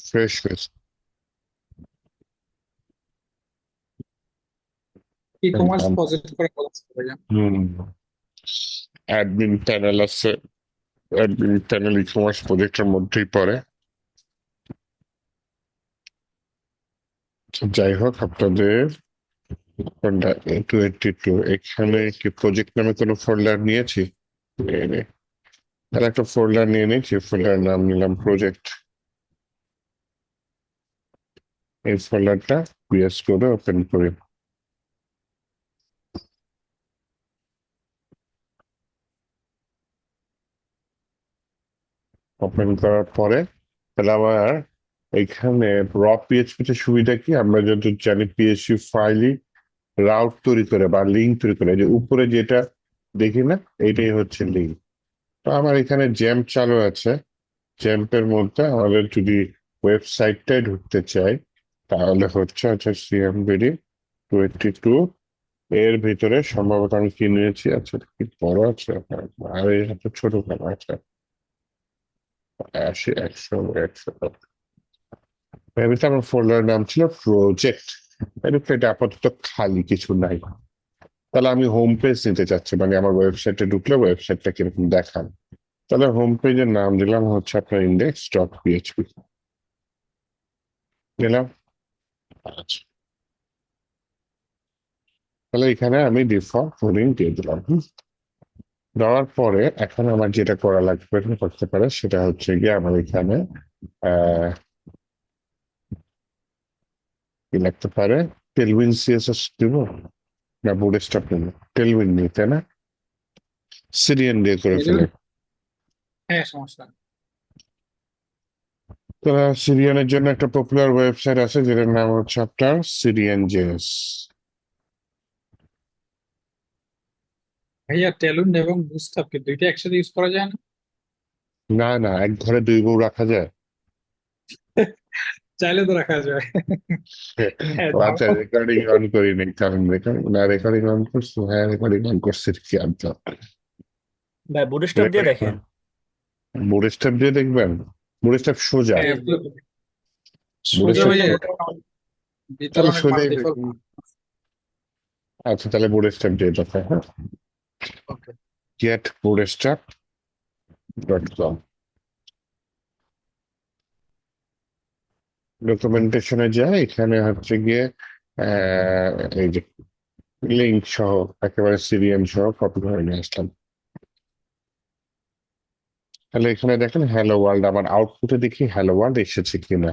Fresh page. E commerce project করে বলা যেতে পারে। হুম, অ্যাডমিন প্যানেল আছে। অ্যাডমিন প্যানেল ই কমার্স প্রজেক্টের মধ্যেই পড়ে। তো যাই হোক, আপনাদের কোনটা 282 এখানে কি প্রজেক্ট নামে কোনো ফোল্ডার নিয়েছি? তাহলে একটা ফোল্ডার নিয়ে নিয়েছি, ফোল্ডার নাম নিলাম প্রজেক্ট। এই ফোল্ডারটা পিএস করে ওপেন করি। ওপেন করার পরে তাহলে আমার এখানে র পিএইচপি তে সুবিধা কি, আমরা যদি জানি পিএইচপি ফাইলই রাউট তৈরি করে বা লিঙ্ক তৈরি করে, যে উপরে যেটা দেখি না, এইটাই হচ্ছে লিঙ্ক। তো আমার এখানে জ্যাম্প চালু আছে। জ্যাম্পের মধ্যে আমাদের যদি ওয়েবসাইটটায় ঢুকতে চাই, তাহলে হচ্ছে আচ্ছা সিএমবিডি 22 এর ভিতরে সম্ভবত আমি কি নিয়েছি, আচ্ছা এটা কি বড় আছে, আর এত ছোট কেন আছে? 80 100 100। এর ভিতরে আমার ফোল্ডার নাম ছিল প্রজেক্ট। এর ভিতরে এটা আপাতত খালি, কিছু নাই। তাহলে আমি হোম পেজ নিতে চাচ্ছি, মানে আমার ওয়েবসাইটে ঢুকলে ওয়েবসাইটটা কিরকম দেখান। তাহলে হোম পেজের নাম দিলাম হচ্ছে আপনার index.php দিলাম। আচ্ছা, তাহলে এখানে আমি ডিফল্ট কোডিং দিয়ে দিলাম। দেওয়ার পরে এখন আমার যেটা করা লাগবে করতে পারে, সেটা হচ্ছে গিয়ে আমার এখানে আহ কি লাগতে পারে, টেলউইন সিএসএস দিব না বুটস্ট্র্যাপ নেব? টেলউইন নিই, তাই না? সিরিয়ান দিয়ে করে এজন্য ফেলে। হ্যাঁ, সমস্যা নেই। তো সিরিয়ানের জন্য একটা পপুলার ওয়েবসাইট আছে যেটার নাম হচ্ছে আপনার সিরিয়ান জেএস। ভাইয়া টেলুন এবং বুস্টআপ কি দুইটা একসাথে ইউজ করা যায় না? না না, এক ঘরে দুই বউ রাখা যায়? চাইলে তো রাখা যায়। হ্যাঁ, ও যাও। আচ্ছা, রেকর্ডিং অন করিনি, কারণ রেকর্ডিং না, রেকর্ডিং অন করছি, হ্যাঁ রেকর্ডিং অন করছি কি আনতে। ভাই বুটস্ট্র্যাপ দিয়ে রেকর্ডিং দেখেন। বুটস্ট্র্যাপ দিয়ে দেখবেন? বুটস্ট্র্যাপ সোজা? হ্যাঁ, সোজা বুটস্ট্র্যাপ ভাইয়া, এটা ভিতরে তাহলে অনেক সোজাই মাল্টিপল। দেখুন। আচ্ছা, তাহলে বুটস্ট্র্যাপ দিয়ে দেখা, হ্যাঁ। ওকে। getbootstrap.com ডকুমেন্টেশনে যায়, এখানে হচ্ছে গিয়ে আহ, এই যে লিঙ্ক সহ একেবারে সিরিয়াল সহ কপি করে নিয়ে আসলাম। তাহলে এখানে দেখেন হ্যালো ওয়ার্ল্ড, আমার আউটপুটে দেখি হ্যালো ওয়ার্ল্ড এসেছে কিনা।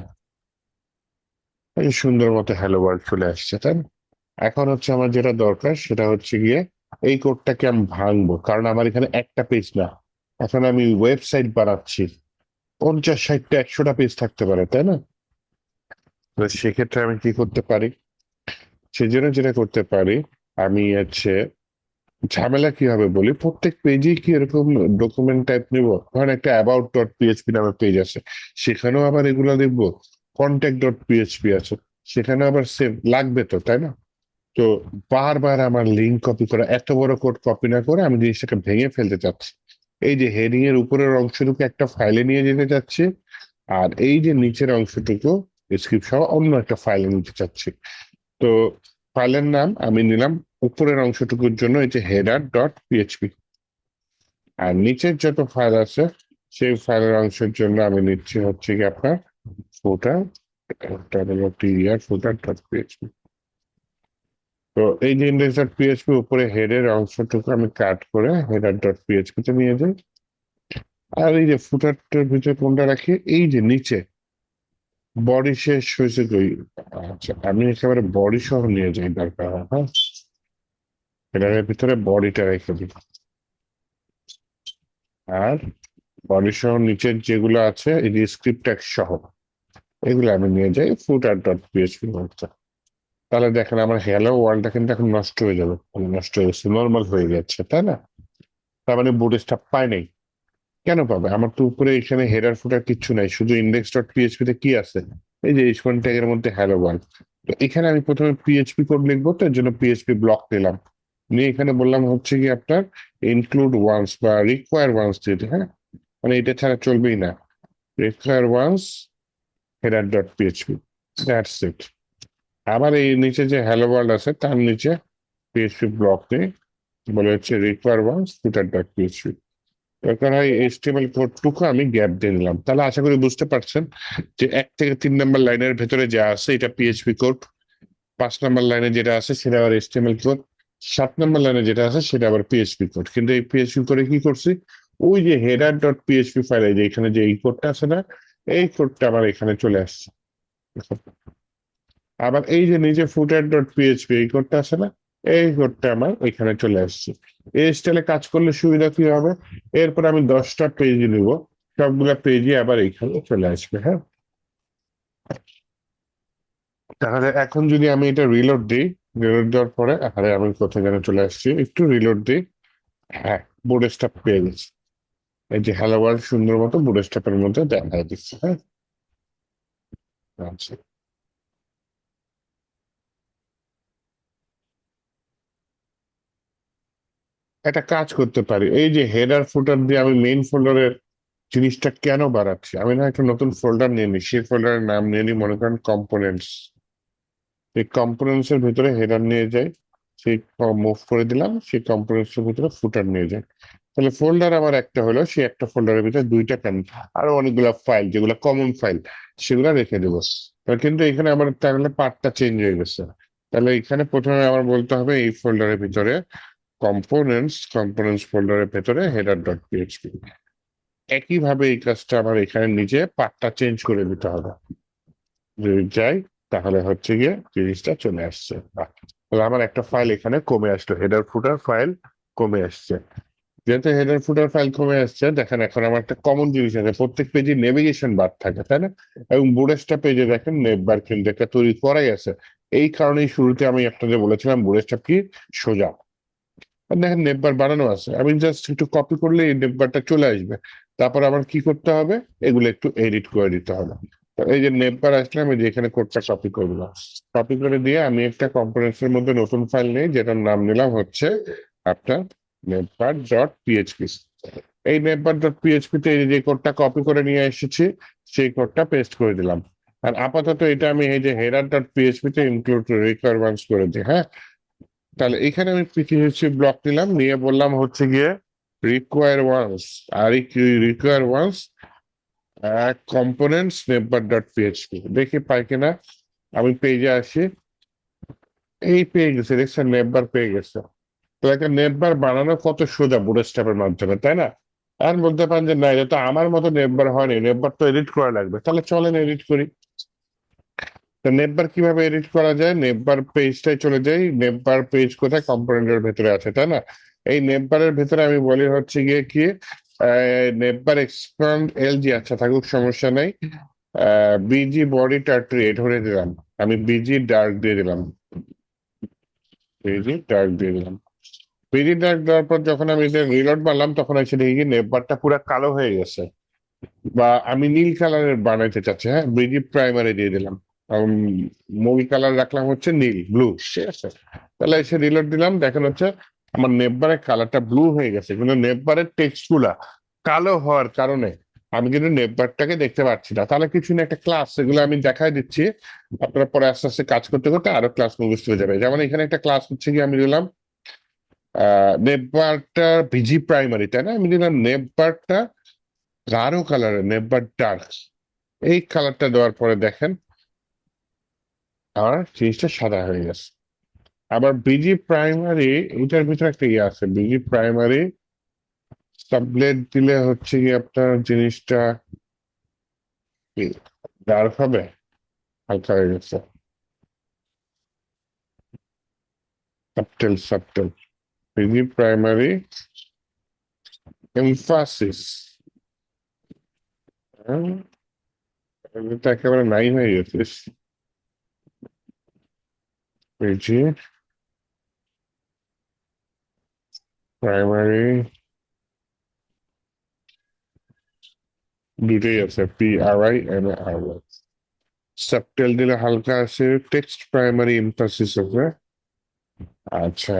এই সুন্দর মতো হ্যালো ওয়ার্ল্ড চলে আসছে, তাই না? এখন হচ্ছে আমার যেটা দরকার সেটা হচ্ছে গিয়ে এই কোডটাকে আমি ভাঙবো, কারণ আমার এখানে একটা পেজ না, এখন আমি ওয়েবসাইট বানাচ্ছি। 50 60টা 100টা পেজ থাকতে পারে, তাই না? তো সেক্ষেত্রে আমি কি করতে পারি, সেজন্য যেটা করতে পারি, আমি হচ্ছে ঝামেলা কি হবে বলি, প্রত্যেক পেজেই কি এরকম ডকুমেন্ট টাইপ নিব? ধরেন একটা অ্যাবাউট ডট পিএইচপি নামে পেজ আছে, সেখানেও আবার এগুলো লিখবো। কন্ট্যাক্ট ডট পিএইচপি আছে, সেখানেও আবার সেম লাগবে তো, তাই না? তো বারবার আমার লিঙ্ক কপি করা, এত বড় কোড কপি না করে আমি জিনিসটাকে ভেঙে ফেলতে চাচ্ছি। এই যে হেডিং এর উপরের অংশটুকু একটা ফাইলে নিয়ে যেতে চাচ্ছি, আর এই যে নিচের অংশটুকু স্ক্রিপ্ট সহ অন্য একটা ফাইলে নিতে চাচ্ছি। তো ফাইলের নাম আমি নিলাম উপরের অংশটুকুর জন্য এই যে হেডার ডট পিএইচপি, আর নিচের যত ফাইল আছে সেই ফাইলের অংশের জন্য আমি নিচ্ছি হচ্ছে কি আপনার ফুটার, ফুটার ডট পিএইচপি। তো এই যে ইন্ডেক্স ডট পিএইচপি উপরে হেডের অংশটুকু আমি কাট করে হেডার ডট পিএইচপি তে নিয়ে যাই। আর এই যে ফুটারটার ভিতরে কোনটা রাখি, এই যে নিচে বডি শেষ হয়েছে কই। আচ্ছা, আমি একেবারে বডি সহ নিয়ে যাই, দরকার হয়, হ্যাঁ। হেডারের ভিতরে বডিটা রেখে দিই, আর বডি সহ নিচের যেগুলো আছে এই যে স্ক্রিপ্ট ট্যাগ সহ এগুলো আমি নিয়ে যাই ফুটার ডট পিএইচপি মধ্যে। তাহলে দেখেন আমার হ্যালো ওয়ার্ল্ডটা কিন্তু এখন নষ্ট হয়ে যাবে, মানে নষ্ট হয়ে গেছে, নর্মাল হয়ে গেছে, তাই না? তার মানে বুটস্ট্র্যাপ পায় নাই। কেন পাবে? আমার তো উপরে এখানে হেডার ফুটার কিচ্ছু নাই, শুধু ইন্ডেক্স ডট পিএইচপি তে কি আছে, এই যে এইচ1 ট্যাগের মধ্যে হ্যালো ওয়ার্ল্ড। তো এখানে আমি প্রথমে পিএইচপি কোড লিখবো, তো এর জন্য পিএইচপি ব্লক নিলাম, নিয়ে এখানে বললাম হচ্ছে কি আপনার ইনক্লুড ওয়ান্স বা রিকোয়ার ওয়ান্স দিতে, হ্যাঁ। মানে এটা ছাড়া চলবেই না। Require once header dot PHP, that's it. আবার এই নিচে যে হ্যালো ওয়ার্ল্ড আছে তার নিচে পিএইচপি ব্লক নেই, বলে হচ্ছে রিকোয়ার ওয়ান্স ফুটার ডট পিএইচপি। এখানে এইচটিএমএল কোডটুকু আমি গ্যাপ দিয়ে নিলাম। তাহলে আশা করি বুঝতে পারছেন যে 1 থেকে 3 নম্বর লাইনের ভেতরে যা আছে এটা পিএইচপি কোড, 5 নম্বর লাইনে যেটা আছে সেটা আবার এইচটিএমএল কোড, 7 নম্বর লাইনে যেটা আছে সেটা আবার পিএইচপি কোড। কিন্তু এই পিএইচপি কোডে কি করছি, ওই যে হেডার ডট পিএইচপি ফাইলে যে এখানে যে এই কোডটা আছে না, এই কোডটা আবার এখানে চলে আসছে। আবার এই যে নিচে ফুটার ডট পিএইচপি এই কোডটা আছে না, এই কোডটা আমার এখানে চলে আসছে। এই স্টাইলে কাজ করলে সুবিধা কি হবে, এরপর আমি 10টা পেজ নিব, সবগুলা পেজই আবার এখানে চলে আসবে। হ্যাঁ, তাহলে এখন যদি আমি এটা রিলোড দিই, রিলোড দেওয়ার পরে আরে আমি কোথায় যেন চলে আসছি, একটু রিলোড দিই। হ্যাঁ, বুট স্ট্র্যাপ পেয়ে গেছি। এই যে হ্যালো ওয়ার্ল্ড সুন্দর মতো বুট স্ট্র্যাপের মধ্যে দেখা দিচ্ছে। হ্যাঁ, আচ্ছা, একটা কাজ করতে পারি, এই যে হেডার ফুটার দিয়ে আমি মেইন ফোল্ডারের জিনিসটা কেন বাড়াচ্ছি, আমি না একটা নতুন ফোল্ডার নিয়ে নিই, সেই ফোল্ডারের নাম নিয়ে নিই, মনে করেন কম্পোনেন্টস। এই কম্পোনেন্টস এর ভিতরে হেডার নিয়ে যাই, সেই মুভ করে দিলাম, সেই কম্পোনেন্টস এর ভিতরে ফুটার নিয়ে যাই। তাহলে ফোল্ডার আমার একটা হলো, সেই একটা ফোল্ডারের ভিতরে দুইটা কেন, আরো অনেকগুলো ফাইল যেগুলো কমন ফাইল সেগুলো রেখে দেবো। কিন্তু এখানে আমার তাহলে পার্টটা চেঞ্জ হয়ে গেছে। তাহলে এখানে প্রথমে আমার বলতে হবে এই ফোল্ডারের ভিতরে কম্পোনেন্টস ফোল্ডারের ভেতরে হেডার ডট পিএইচপি। একইভাবে এই কাজটা আমার এখানে নিজে পার্টটা চেঞ্জ করে দিতে হবে। যদি যাই তাহলে হচ্ছে গিয়ে জিনিসটা চলে আসছে। বাহ, তাহলে আমার একটা ফাইল এখানে কমে আসলো, হেডার ফুটার ফাইল কমে আসছে। যেহেতু হেডার ফুটার ফাইল কমে আসছে, দেখেন এখন আমার একটা কমন জিনিস আছে, প্রত্যেক পেজে নেভিগেশন বার থাকে তাই না, এবং বুড়েসটা পেজে দেখেন নেভ বার কিন্তু একটা তৈরি করাই আছে। এই কারণেই শুরুতে আমি আপনাদের বলেছিলাম বুড়েসটা কি সোজা। আর দেখেন নেটবার বানানো আছে, আমি জাস্ট একটু কপি করলে এই নেটবারটা চলে আসবে। তারপর আবার কি করতে হবে, এগুলো একটু এডিট করে দিতে হবে। তো এই যে নেটবার আসলে আমি যে এখানে কোডটা কপি করলাম, কপি করে দিয়ে আমি একটা কম্পোনেন্টস এর মধ্যে নতুন ফাইল নেই, যেটার নাম নিলাম হচ্ছে আপনার নেটবার ডট পিএইচপি। এই নেটবার ডট পিএইচপি তে এই যে কোডটা কপি করে নিয়ে এসেছি, সেই কোডটা পেস্ট করে দিলাম। আর আপাতত এটা আমি এই যে হেডার ডট পিএইচপি তে ইনক্লুড রিকোয়ারমেন্টস করে দিই। হ্যাঁ, তাহলে এখানে আমি পিটিএসসি ব্লক নিলাম, নিয়ে বললাম হচ্ছে গিয়ে রিকোয়ার ওয়ান্স, আর require once components navbar dot PHP, দেখি পাই কিনা। আমি পেজে আসি, এই পেয়ে গেছে, দেখছেন নেটবার পেয়ে গেছে। তো একটা নেটবার বানানো কত সোজা বুটস্ট্র্যাপের মাধ্যমে, তাই না? আর বলতে পারেন যে না এটা তো আমার মতো নেটবার হয়নি, নেটবার তো এডিট করা লাগবে, তাহলে চলেন এডিট করি। তো নেটবার কিভাবে এডিট করা যায়, নেটবার পেজটাই চলে যাই, নেটবার পেজ কোথায়, কম্পোনেন্টের ভেতরে আছে তাই না। এই নেটবারের ভেতরে আমি বলি হচ্ছে গিয়ে কি নেটবার এক্সপান্ড এলজি, আচ্ছা থাকুক সমস্যা নেই। বিজি বডি টার্ট্রি ধরে দিলাম, আমি বিজি ডার্ক দিয়ে দিলাম, বিজি ডার্ক দিয়ে দিলাম। বিজি ডার্ক দেওয়ার পর যখন আমি রিলোড মারলাম তখন এসে দেখি কি নেটবারটা পুরো কালো হয়ে গেছে, বা আমি নীল কালারের বানাইতে চাচ্ছি। হ্যাঁ, বিজি প্রাইমারি দিয়ে দিলাম, মুভ কালার রাখলাম হচ্ছে নীল ব্লু, ঠিক আছে। তাহলে এসে রিলোড দিলাম, দেখেন হচ্ছে আমার নেটবারের কালারটা ব্লু হয়ে গেছে, কিন্তু নেটবারের টেক্সট গুলা কালো হওয়ার কারণে আমি কিন্তু নেটবারটাকে দেখতে পাচ্ছি না। তাহলে কিছু না, একটা ক্লাস এগুলো আমি দেখাই দিচ্ছি, আপনারা পরে আস্তে আস্তে কাজ করতে করতে আরো ক্লাস মুখস্থ হয়ে যাবে। যেমন এখানে একটা ক্লাস হচ্ছে কি, আমি দিলাম নেটবারটা ভিজি প্রাইমারি তাই না, আমি দিলাম নেটবারটা গাঢ় কালারের, নেটবার ডার্ক, এই কালারটা দেওয়ার পরে দেখেন আমার জিনিসটা সাদা হয়ে গেছে। আবার বিজি প্রাইমারি, এটার ভিতরে একটা ইয়ে আছে, বিজি প্রাইমারি সাবলেট দিলে হচ্ছে কি আপনার জিনিসটা ডার্ক হবে, হালকা হয়ে গেছে। সাবটেল বিজি প্রাইমারি এমফাসিস, এটা একেবারে নাই হয়ে গেছে। বিজি প্রাইমারি দুটোই আছে, PRIMARY। সাবটেল দিলে হালকা আছে, টেক্সট প্রাইমারি এমফাসিস আছে। আচ্ছা,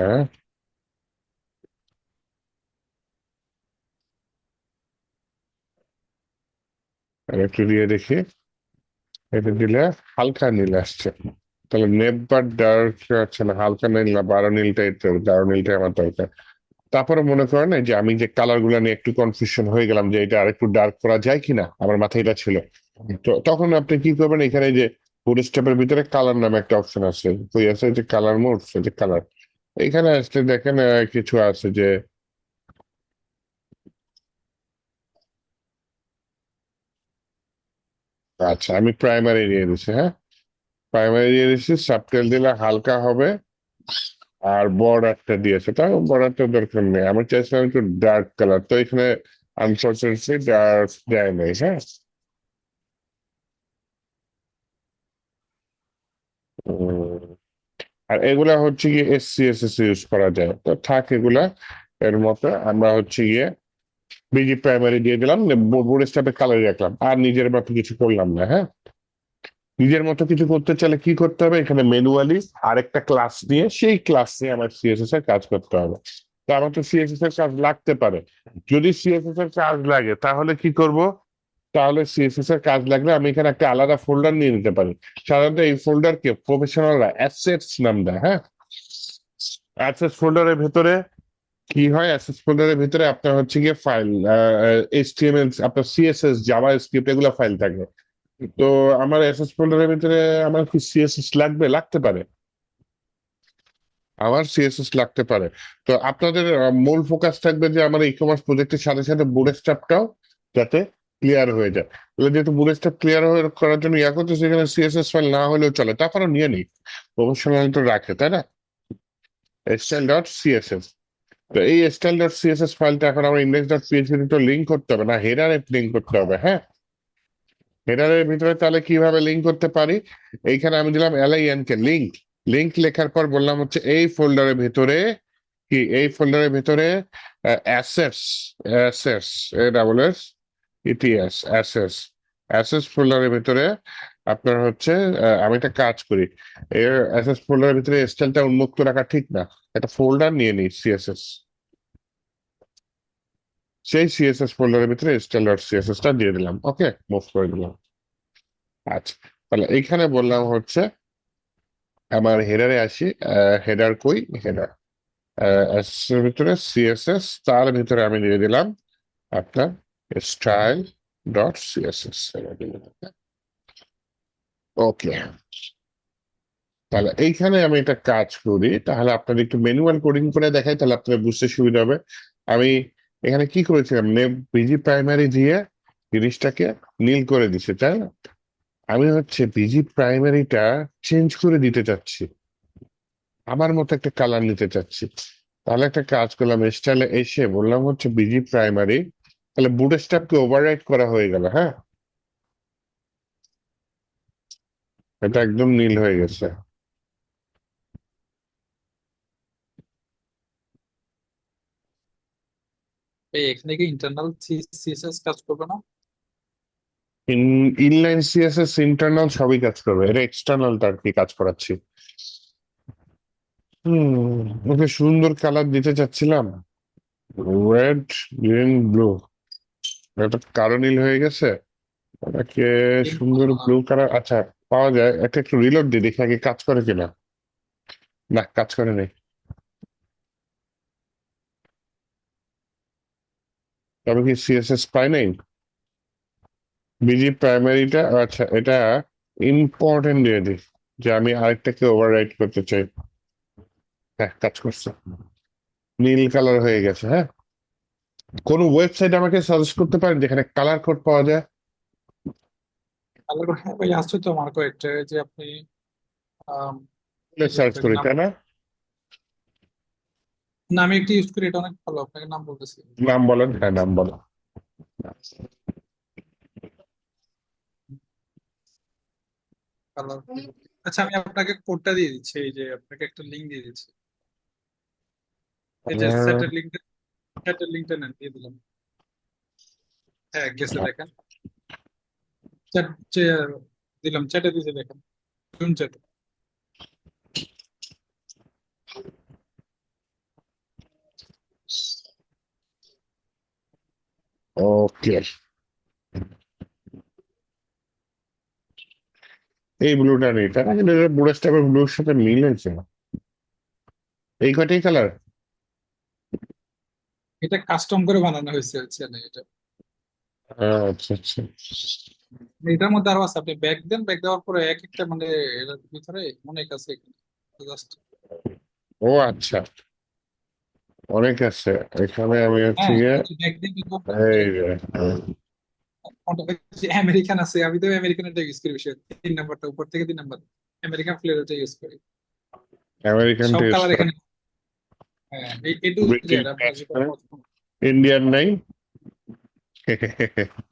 আর একটু দিয়ে দেখি, এটা দিলে হালকা নীল আসছে। তাহলে নেভার ডার্ক আছে না, হালকা নীল না গাঢ় নীলটাই তো, গাঢ় নীলটাই আমার দরকার। তারপরে মনে করেন না যে আমি যে কালার গুলো নিয়ে একটু কনফিউশন হয়ে গেলাম যে এটা আরেকটু ডার্ক করা যায় কিনা, আমার মাথায় এটা ছিল। তো তখন আপনি কি করবেন, এখানে যে ফুড স্টেপের ভিতরে কালার নামে একটা অপশন আছে, কই আছে যে কালার মোড, যে কালার। এখানে আসলে দেখেন কিছু আছে যে, আচ্ছা আমি প্রাইমারি দিয়ে দিচ্ছি, হ্যাঁ প্রাইমারি দিয়ে দিচ্ছি, সাবটেল দিলে হালকা হবে। আর বর্ডারটা দিয়েছে, তাও বর্ডারটা দরকার নেই, আমি চাইছিলাম একটু ডার্ক কালার, তো এখানে আনফর্চুনেটলি ডার্ক দেয় নাই, হ্যাঁ। উম, আর এগুলা হচ্ছে গিয়ে এসসিএসএস ইউজ করা যায়, তো থাক এগুলা। এর মতো আমরা হচ্ছে গিয়ে বিজি প্রাইমারি দিয়ে দিলাম, বোর্ড স্টাফে কালার রাখলাম, আর নিজের মতো কিছু করলাম না, হ্যাঁ। নিজের মতো কিছু করতে চাইলে কি করতে হবে, এখানে ম্যানুয়ালি আরেকটা ক্লাস নিয়ে সেই ক্লাস নিয়ে আমার সিএসএস এর কাজ করতে হবে। তো আমার তো সিএসএস এর কাজ লাগতে পারে। যদি সিএসএস এর কাজ লাগে তাহলে কি করব, তাহলে সিএসএস এর কাজ লাগলে আমি এখানে একটা আলাদা ফোল্ডার নিয়ে নিতে পারি। সাধারণত এই ফোল্ডারকে প্রফেশনালরা অ্যাসেটস নাম দেয়, হ্যাঁ। অ্যাসেটস ফোল্ডারের ভেতরে কি হয়, অ্যাসেটস ফোল্ডারের ভিতরে আপনার হচ্ছে গিয়ে ফাইল, এইচটিএমএল, আপনার সিএসএস, জাভা স্ক্রিপ্ট, এগুলো ফাইল থাকে। তো আমার এসএস ফোল্ডারের ভিতরে আমার কি সিএসএস লাগবে, লাগতে পারে, আমার সিএসএস লাগতে পারে। তো আপনাদের মূল ফোকাস থাকবে যে আমার ই কমার্স প্রজেক্টের সাথে সাথে বুটস্ট্র্যাপটাও যাতে ক্লিয়ার হয়ে যায়। তাহলে যেহেতু বুটস্ট্র্যাপ ক্লিয়ার হয়ে করার জন্য ইয়া করতে, সেখানে সিএসএস ফাইল না হলেও চলে, তারপরে নিয়ে নিই, প্রফেশনাল তো রাখে, তাই না। স্টাইল ডট সিএসএস, তো এই স্টাইল ডট সিএসএস ফাইলটা এখন আমার ইন্ডেক্স ডট পিএইচপি তো লিঙ্ক করতে হবে না, হেডারে লিঙ্ক করতে হবে, হ্যাঁ। হেডারের ভিতরে তাহলে কিভাবে লিঙ্ক করতে পারি, এইখানে আমি দিলাম এলআইএন কে লিঙ্ক। লিঙ্ক লেখার পর বললাম হচ্ছে এই ফোল্ডারের ভিতরে, কি এই ফোল্ডারের ভিতরে assets, assets, A double S ETS, assets, assets ফোল্ডারের ভিতরে আপনার হচ্ছে, আমি একটা কাজ করি, এর অ্যাসেটস ফোল্ডারের ভিতরে স্টাইলটা উন্মুক্ত রাখা ঠিক না, একটা ফোল্ডার নিয়ে নিই সিএসএস, সেই সিএসএস ফোল্ডারের ভিতরে স্টাইল ডট সিএসএস টা দিয়ে দিলাম, ওকে মুভ করে দিলাম। আচ্ছা, তাহলে এইখানে বললাম হচ্ছে আমার হেডারে আসি, হেডার কই, হেডার এর ভিতরে সিএসএস, তার ভিতরে আমি দিয়ে দিলাম আপনার স্টাইল ডট সিএসএস, ওকে। তাহলে এইখানে আমি একটা কাজ করি, তাহলে আপনাদের একটু ম্যানুয়াল কোডিং করে দেখাই, তাহলে আপনাদের বুঝতে সুবিধা হবে। আমি এখানে কি করেছিলাম, বিজি প্রাইমারি দিয়ে জিনিসটাকে নীল করে দিচ্ছি, তাই না। আমি হচ্ছে বিজি প্রাইমারিটা চেঞ্জ করে দিতে চাচ্ছি, আমার মতো একটা কালার নিতে চাচ্ছি। তাহলে একটা কাজ করলাম, স্টাইলে এসে বললাম হচ্ছে বিজি প্রাইমারি, তাহলে বুটস্ট্র্যাপকে ওভাররাইট করা হয়ে গেল, হ্যাঁ। এটা একদম নীল হয়ে গেছে। এই এখানে কি ইন্টারনাল সিএসএস কাজ করবে না? ইনলাইন সিএসএস ইন্টারনাল সবই কাজ করবে, এটা এক্সটার্নাল তার কি কাজ করাচ্ছি। ওকে সুন্দর কালার দিতে চাচ্ছিলাম, রেড, গ্রিন, ব্লু, এটা কালো নীল হয়ে গেছে। ওটাকে সুন্দর ব্লু কালার, আচ্ছা পাওয়া যায়, একটা একটু রিলোড দিয়ে দেখি আগে কাজ করে কিনা। না, কাজ করে নাই। তবে কি সিএসএস পাই নাই, বিজি প্রাইমারিটা, আচ্ছা এটা ইম্পর্টেন্ট দিয়ে দিই, যে আমি আরেকটাকে ওভাররাইট করতে চাই। হ্যাঁ কাজ করছে, নীল কালার হয়ে গেছে, হ্যাঁ। কোন ওয়েবসাইট আমাকে সাজেস্ট করতে পারেন যেখানে কালার কোড পাওয়া যায়। তাহলে হ্যাঁ ভাই, আছে তো আমার কয়েকটা, এই যে আপনি আম, সার্চ করি, নাম, তাই না। না আমি একটি ইউজ করি, এটা অনেক ভালো, আপনাকে নাম বলতেছি। নাম বলেন, হ্যাঁ নাম বলেন। ভালো। আচ্ছা আমি আপনাকে কোডটা দিয়ে দিচ্ছি, এই যে আপনাকে একটা লিঙ্ক দিয়ে দিচ্ছি, এই যে সেটের লিঙ্কটা, সেটের লিঙ্কটা নেন, দিয়ে দিলাম। হ্যাঁ গেছে দেখেন, চ্যাট, দিলাম চ্যাটে দিয়েছে দেখেন, জুম চ্যাটে। ওকে, এই ব্লুটা নেই, তাই না? কিন্তু বুড়ো স্টাফের ব্লুর সাথে মিল হয়েছে না। এই কয়টাই কালার। এটা কাস্টম করে বানানো হয়েছে হচ্ছে না এটা। আচ্ছা আচ্ছা। এটার মধ্যে আরো আছে, আপনি ব্যাগ দেন, ব্যাগ দেওয়ার পরে এক একটা মানে এর ভিতরে অনেক আছে জাস্ট। ও আচ্ছা, অনেক আছে এখানে। আমি হচ্ছে হ্যাঁ, গিয়ে ব্যাগ দিয়ে এই যে, আমেরিকান আছে, আমি তো আমেরিকানটা ইউজ করি বেশি, 3 নাম্বারটা উপর থেকে 3 নাম্বার আমেরিকান ফ্লেভারটা ইউজ করি। আমেরিকান সব টেস্ট, কালার এখানে। হ্যাঁ, এ টু ব্রিটিশ জেড আপনার যেটা টেস্ট, পছন্দ। ইন্ডিয়ান নাই।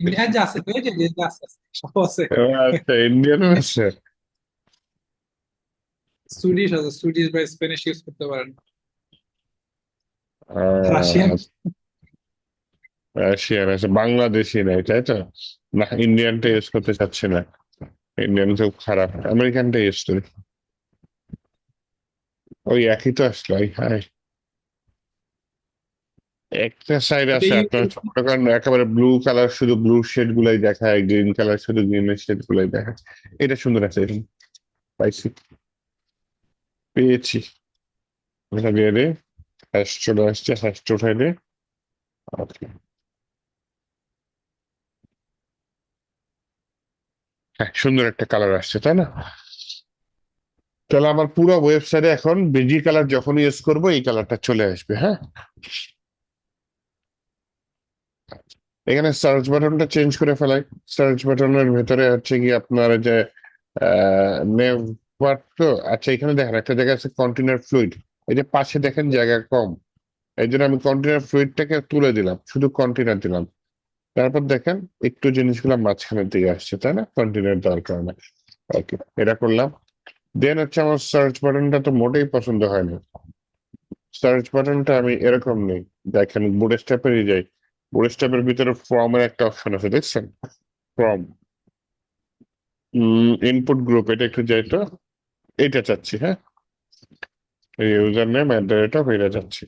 ইন্ডিয়ান যে আছে, এই যে যে আছে আছে, সব আছে। ও আচ্ছা, ইন্ডিয়ানও আছে। সুইডিশ আছে, সুইডিশ বা স্প্যানিশ ইউজ করতে পারেন। রাশিয়ান। আহ, রাশিয়ান আছে, বাংলাদেশি নাই, তাই তো? না, ইন্ডিয়ানটা ইউজ করতে চাচ্ছি না। ইন্ডিয়ান খুব খারাপ, আমেরিকানটা ইউজ করি। ওই একই তো আসলো, ওই হাই। একটা সাইড এটা আছে আপনার হচ্ছে মনে করেন একেবারে ব্লু কালার, শুধু ব্লু শেড গুলাই দেখায়, গ্রিন কালার শুধু গ্রিনের শেড গুলাই দেখায়। এটা সুন্দর আছে, এরকম পাইছি, পেয়েছি। এটা দিয়ে দে, হ্যাশ চলে আসছে, হ্যাশটা উঠাই দে। Okay. হ্যাঁ, সুন্দর একটা কালার আসছে, তাই না? তাহলে আমার পুরো ওয়েবসাইটে এখন বেজি কালার যখন ইউজ করবো এই কালারটা চলে আসবে, হ্যাঁ। এখানে সার্চ বাটনটা চেঞ্জ করে ফেলাই। সার্চ বাটনের ভেতরে হচ্ছে কি আপনার যে নেম বার তো, আচ্ছা এখানে দেখেন একটা জায়গা আছে কন্টেনার ফ্লুইড, এই যে পাশে দেখেন জায়গা কম, এই জন্য আমি কন্টেনার ফ্লুইডটাকে তুলে দিলাম, শুধু কন্টেনার দিলাম। তারপর দেখেন একটু জিনিসগুলো মাঝখানের দিকে আসছে, তাই না? কন্টেনার দেওয়ার কারণে। ওকে, এটা করলাম। দেন হচ্ছে আমার সার্চ বাটনটা তো মোটেই পছন্দ হয় না। সার্চ বাটনটা আমি এরকম নেই, দেখেন বুটস্ট্র্যাপেরই যাই। বুটস্ট্র্যাপের ভিতরে ফর্মের একটা অপশন আছে, দেখছেন? ফর্ম, ইনপুট গ্রুপ, এটা একটু যাই তো। এটা চাচ্ছি, হ্যাঁ। User name at the rate of এটা চাচ্ছি।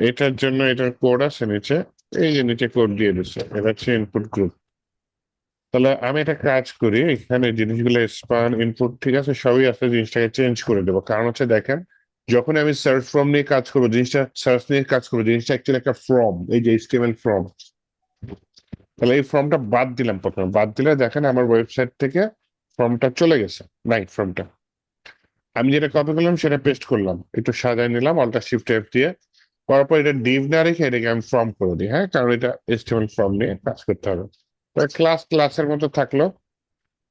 এটার জন্য এটার কোড আছে নিচে, এই যে নিচে কোড দিয়ে দিচ্ছে, এটা হচ্ছে ইনপুট গ্রুপ। তাহলে আমি একটা কাজ করি, এখানে জিনিসগুলো স্পান ইনপুট ঠিক আছে, সবই আছে, জিনিসটাকে চেঞ্জ করে দেবো। কারণ হচ্ছে দেখেন, যখন আমি সার্চ ফর্ম নিয়ে কাজ করবো, জিনিসটা সার্চ নিয়ে কাজ করবো, জিনিসটা অ্যাকচুয়ালি একটা ফর্ম, এই যে এইচটিএমএল ফর্ম। তাহলে এই ফর্মটা বাদ দিলাম, প্রথমে বাদ দিলে দেখেন আমার ওয়েবসাইট থেকে ফর্মটা চলে গেছে, নাই ফর্মটা। আমি যেটা কপি করলাম সেটা পেস্ট করলাম, একটু সাজায় নিলাম অল্টার শিফট এফ দিয়ে। করার পর এটা ডিভ না রেখে এটাকে আমি ফর্ম করে দিই, হ্যাঁ, কারণ এটা এইচটিএমএল ফর্ম নিয়ে কাজ করতে হবে। ক্লাস ক্লাসের মতো থাকলো।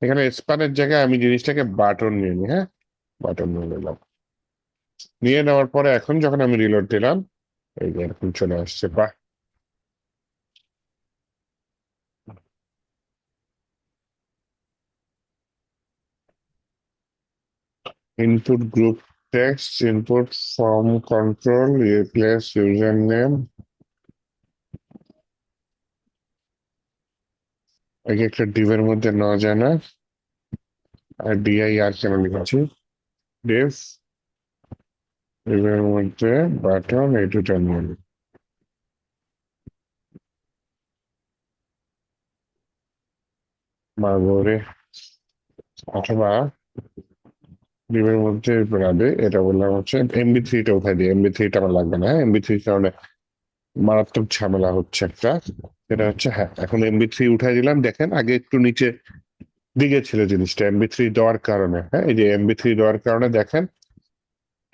এখানে স্পানের জায়গায় আমি জিনিসটাকে বাটন নিয়ে নিই, হ্যাঁ। বাটন নিয়ে নিলাম, নিয়ে নেওয়ার পরে এখন যখন আমি রিলোড দিলাম, এই যে এরকম চলে আসছে, বাহ। Input group text, input form control, replace user name. এই যে একটা ডিভের মধ্যে ন যায় না, আর ডিআই আর কেন লিখেছি, ডিভ, ডিভের মধ্যে বাটন, এই দুটো নিয়ে নিই। মারবো, অথবা ডিমের মধ্যে বেড়াবে, এটা বললাম হচ্ছে এমবি3টা উঠাই দিই, এমবি3টা আমার লাগবে না, হ্যাঁ। এমবি3 কারণে মারাত্মক ঝামেলা হচ্ছে একটা। সেটা হচ্ছে, হ্যাঁ, এখন এমবি3 উঠাই দিলাম। দেখেন আগে একটু নিচে দিকে ছিল জিনিসটা, এমবি3 দেওয়ার কারণে, হ্যাঁ, এই যে এমবি3 দেওয়ার কারণে দেখেন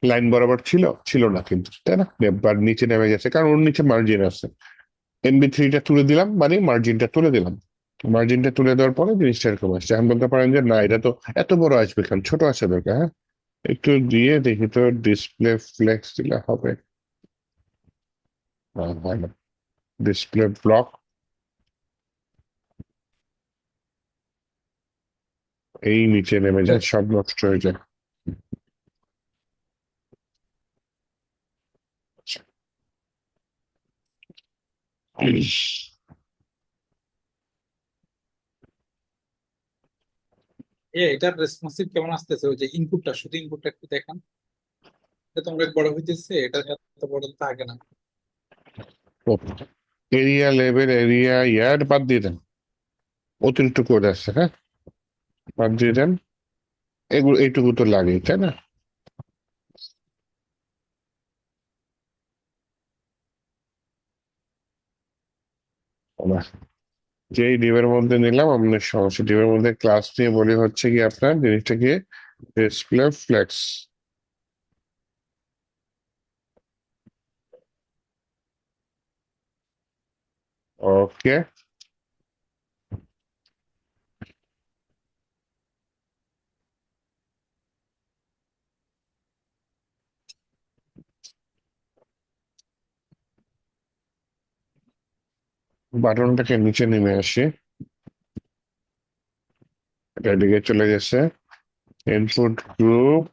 লাইন বরাবর ছিল, ছিল না কিন্তু, তাই না? এবার নিচে নেমে গেছে কারণ ওর নিচে মার্জিন আছে। এমবি3টা তুলে দিলাম মানে মার্জিনটা তুলে দিলাম। মার্জিনটা তুলে দেওয়ার পরে জিনিসটা এরকম আসছে। এখন বলতে পারেন যে না, এটা তো এত বড় আসবে কেন, ছোট আসা দরকার, হ্যাঁ। একটু দিয়ে দেখি তো, ডিসপ্লে ফ্লেক্স দিলে হবে? হয় না। ডিসপ্লে ব্লক, এই নিচে নেমে যায়, সব নষ্ট হয়ে যায়। এটার রেসপন্সিভ কেমন আসতেছে, ওই যে ইনপুটটা, শুধু ইনপুটটা একটু দেখান। এটা তো অনেক বড় হইতেছে, এটা এত বড় থাকে না। এরিয়া লেভেল, এরিয়া ইয়ার্ড বাদ দিয়ে দেন, অতিরিক্ত করে আসছে, হ্যাঁ, বাদ দিয়ে দেন। এগুলো এইটুকু তো লাগেই, তাই না? বাহ, যেই ডিবের মধ্যে নিলাম আপনার সমস্যা, ডিবের মধ্যে ক্লাস নিয়ে বলি হচ্ছে কি আপনার জিনিসটাকে ডিসপ্লে ফ্লেক্স। ওকে, বাটনটাকে নিচে নেমে আসি, এটা এদিকে চলে গেছে ইনপুট গ্রুপ।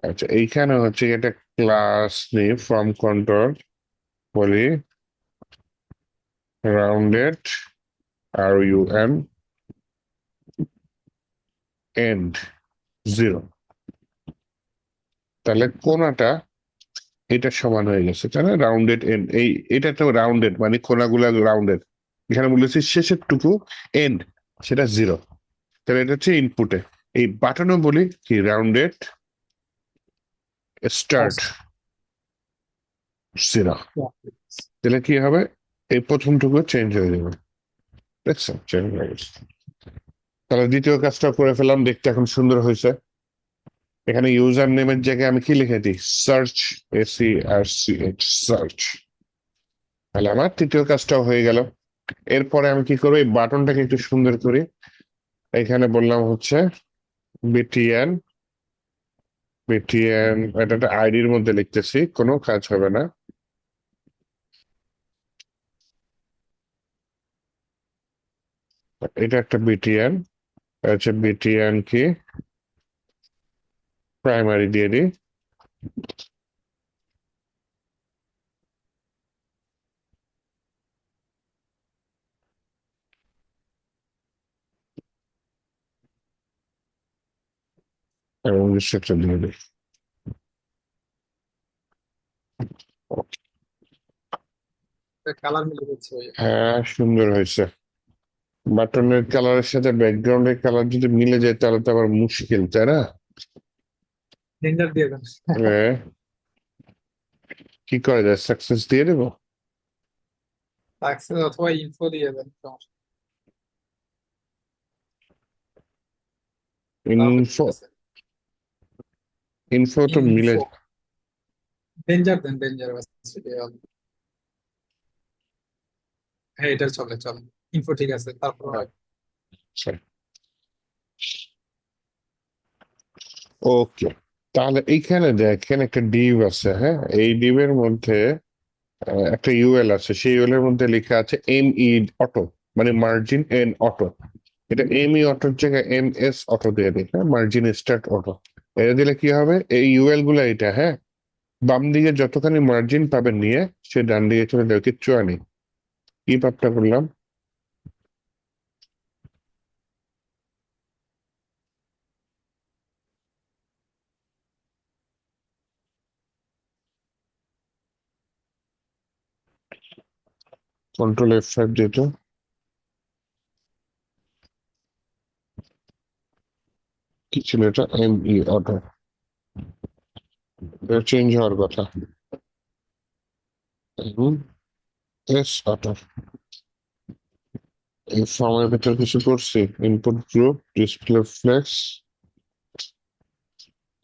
আচ্ছা, এইখানে হচ্ছে এটা ক্লাস নেই, ফর্ম কন্ট্রোল বলি রাউন্ডেড RUN এন্ড 0, তাহলে কোনাটা এটা সমান হয়ে গেছে, তাই না? রাউন্ডেড এন্ড, এটা তো রাউন্ডেড মানে কোনাগুলা রাউন্ডেড। এখানে বলেছি শেষের টুকু এন্ড, সেটা 0, তাহলে এটা হচ্ছে ইনপুটে। এই বাটনও বলি কি রাউন্ডেড স্টার্ট First, 0, yeah. তাহলে কি হবে, এই প্রথমটুকু চেঞ্জ হয়ে যাবে। দেখছেন চেঞ্জ হয়ে গেছে। তাহলে দ্বিতীয় কাজটা করে ফেললাম, দেখতে এখন সুন্দর হয়েছে। এখানে ইউজার নেমের জায়গায় আমি কি লিখে দিই, সার্চ, SERCH, সার্চ। তাহলে আমার তৃতীয় কাজটাও হয়ে গেল। এরপরে আমি কি করবো, এই বাটনটাকে একটু সুন্দর করি। এখানে বললাম হচ্ছে বিটিএন, বিটিএন এটা একটা আইডির মধ্যে লিখতেছি, কোনো কাজ হবে না। এটা একটা বিটিএন, হচ্ছে বিটিএন কি প্রাইমারি দিয়ে দিই। এবং সেটা দিয়ে দিই। কালার মিলে যাচ্ছে হ্যাঁ, সুন্দর হয়েছে। বাটনের কালারের সাথে ব্যাকগ্রাউন্ডের কালার যদি মিলে যায় তাহলে তো আবার মুশকিল, তাই না? ডেঞ্জার দিয়ে দেন। হ্যাঁ, কি করা যায়, সাকসেস দিয়ে দেবো। সাকসেস অথবা ইনফো দিয়ে দেন, সমস্যা নেই, তাহলে ঠিক ইনফো, আছে। ইনফো তো মিলে। ইনফো, ডেঞ্জার দেন, ডেঞ্জার বাস, সেটাই হবে। হ্যাঁ, এটা চলে চলে, ইনফো ঠিক আছে, তারপর হয়। আচ্ছা, ওকে। তাহলে এইখানে দেখেন একটা ডিভ আছে, হ্যাঁ, এই ডিভের মধ্যে একটা ইউএল আছে, সেই ইউএল এর মধ্যে লেখা আছে ME অটো, মানে মার্জিন এন অটো। এটা ME অটোর জায়গায় MS অটো দিয়ে দিই, হ্যাঁ, মার্জিন স্টার্ট অটো। এটা দিলে কি হবে, এই ইউএল গুলা এটা, হ্যাঁ, বাম দিকে যতখানি মার্জিন পাবেন নিয়ে সে ডান দিকে চলে যাবে, কিচ্ছু আনি। কি পাপটা করলাম, কন্ট্রোল F5 দিয়ে তো কি ছিল, এটা ME অটো, চেঞ্জ হওয়ার কথা। এস অটো, এই ফর্মের ভেতর কিছু করছি, ইনপুট গ্রুপ ডিসপ্লে ফ্লেক্স,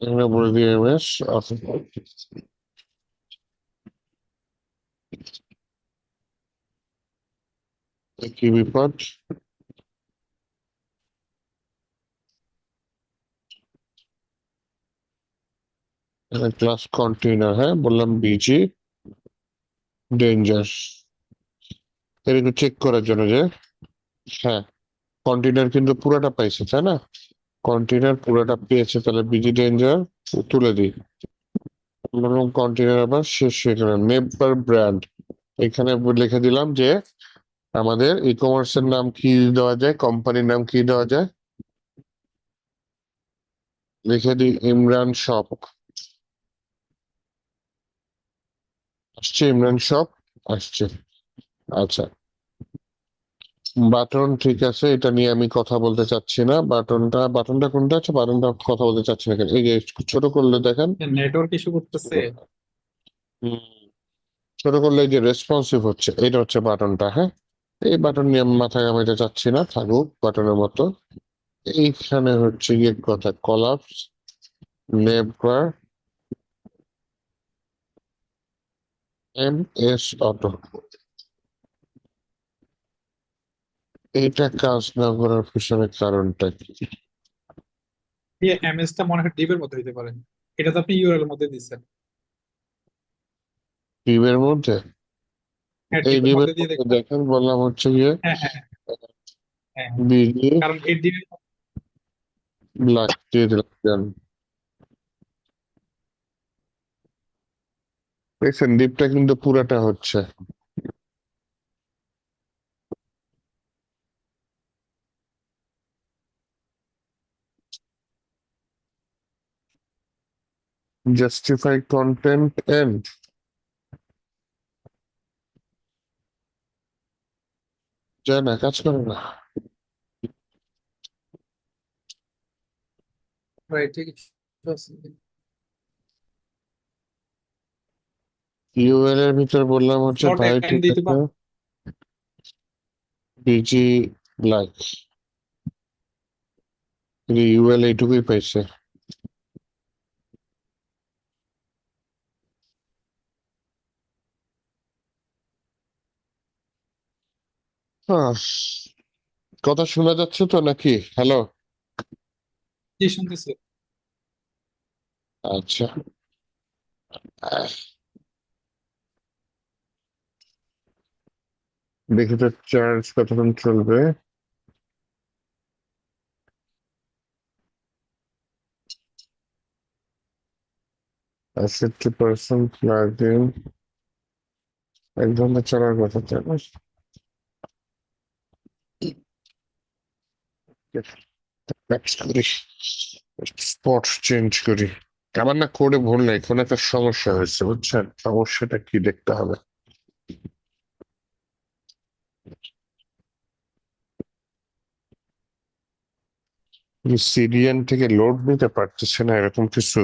এখানে বলে দিই MS অটো। কি বিপদ, ক্লাস কন্টেইনার, হ্যাঁ বললাম BG ডেঞ্জার, এর একটু চেক করার জন্য যে হ্যাঁ কন্টেইনার কিন্তু পুরোটা পাইছে, তাই না? কন্টেইনার পুরোটা পেয়েছে, তাহলে BG ডেঞ্জার তুলে দিই। কন্টেইনার আবার শেষ হয়ে গেল, নেম পার ব্র্যান্ড, এখানে লিখে দিলাম যে আমাদের ই কমার্সের নাম কি দেওয়া যায়, কোম্পানির নাম কি দেওয়া যায়, লিখে দিই ইমরান শপ। আসছে ইমরান শপ, আসছে। আচ্ছা, বাটন ঠিক আছে, এটা নিয়ে আমি কথা বলতে চাচ্ছি না। বাটনটা কোনটা আছে, বাটনটা কথা বলতে চাচ্ছি না কেন, এই যে ছোট করলে দেখেন। নেটওয়ার্ক ইস্যু করতেছে। হুম, ছোট করলে এই যে রেসপন্সিভ হচ্ছে, এটা হচ্ছে বাটনটা, হ্যাঁ। এই বাটন নিয়ে আমি মাথা ঘামাইতে চাচ্ছি না, থাকুক বাটনের মতো। এইখানে হচ্ছে গিয়ে কথা, কলাপস, নেভার, MS অটো। এটা কাজ না করার পিছনে কারণটা কি? এই এমএস টা মনে হয় ডিপের মধ্যে হইতে পারে। এটা তো আপনি ইউআরএল এর মধ্যে দিচ্ছেন। ডিবের মধ্যে, হ্যাঁ, এই ডিপের ডিবের মধ্যে দিয়ে মধ্যে দেখবেন। দেখেন, বললাম হচ্ছে গিয়ে হ্যাঁ হ্যাঁ হ্যাঁ হ্যাঁ। বিজি কারণ এই ডিপ ব্ল্যাক দিয়ে দিলাম। দেখছেন ডিপটা কিন্তু পুরাটা হচ্ছে। জাস্টিফাই কন্টেন্ট এন্ড, যায় না, কাজ করে না। রাইট, ঠিক আছে। ইউএল এর ভিতর বললাম হচ্ছে স্লট ভাই এন্ড ঠিক দিতে আছে, পার। বিজি ব্ল্যাক, ইউএল এইটুকুই পাইছে। আহ, কথা শোনা যাচ্ছে তো নাকি? হ্যালো? কি শুনতেছে? আচ্ছা, আহ, দেখি তো চার্জ কতক্ষণ চলবে। 50% প্লাগ ইন, 1 ঘন্টা চলার কথা চার্জ। নেক্সট করি, স্পট চেঞ্জ করি। আমার না কোডে ভুল নাই, কোন একটা সমস্যা হয়েছে বুঝছেন, সমস্যাটা কি দেখতে হবে। সিরিয়ান থেকে লোড নিতে পারতেছে না, এরকম কিছু।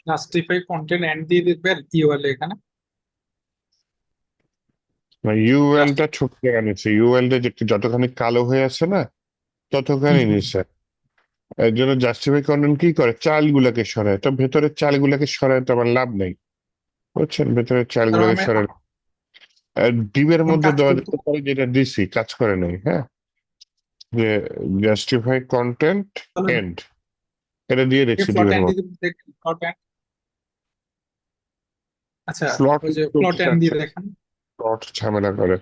জাস্টিফাই কন্টেন্ট এন্ড দিয়ে দিবেন ইউআরএল এখানে। ইউএল জাস্ট টা ছোট জায়গা নিচ্ছে, ইউএল টা যতখানি কালো হয়ে আছে না, ততখানি নিচ্ছে। এর জন্য জাস্টিফাই কন্টেন্ট কি করে, চালগুলাকে সরায়, তো ভেতরের চালগুলাকে সরায় তো আমার লাভ নেই বুঝছেন, ভেতরের তার চালগুলাকে মানে সরায়। আর ডিবের এখন মধ্যে কাজ দেওয়া করতো। যেতে পারে, যেটা দিছি কাজ করে নাই, হ্যাঁ। যে জাস্টিফাই কন্টেন্ট তাহলে এন্ড, এটা দিয়ে দেখছি ফ্লট ডিবের এন্ড মধ্যে। দিয়ে দেখেন, ফ্লট এন্ড। আচ্ছা, স্লট ওই যে ফ্লট এন্ড দিয়ে দেখেন। স্লট ঝামেলা করে।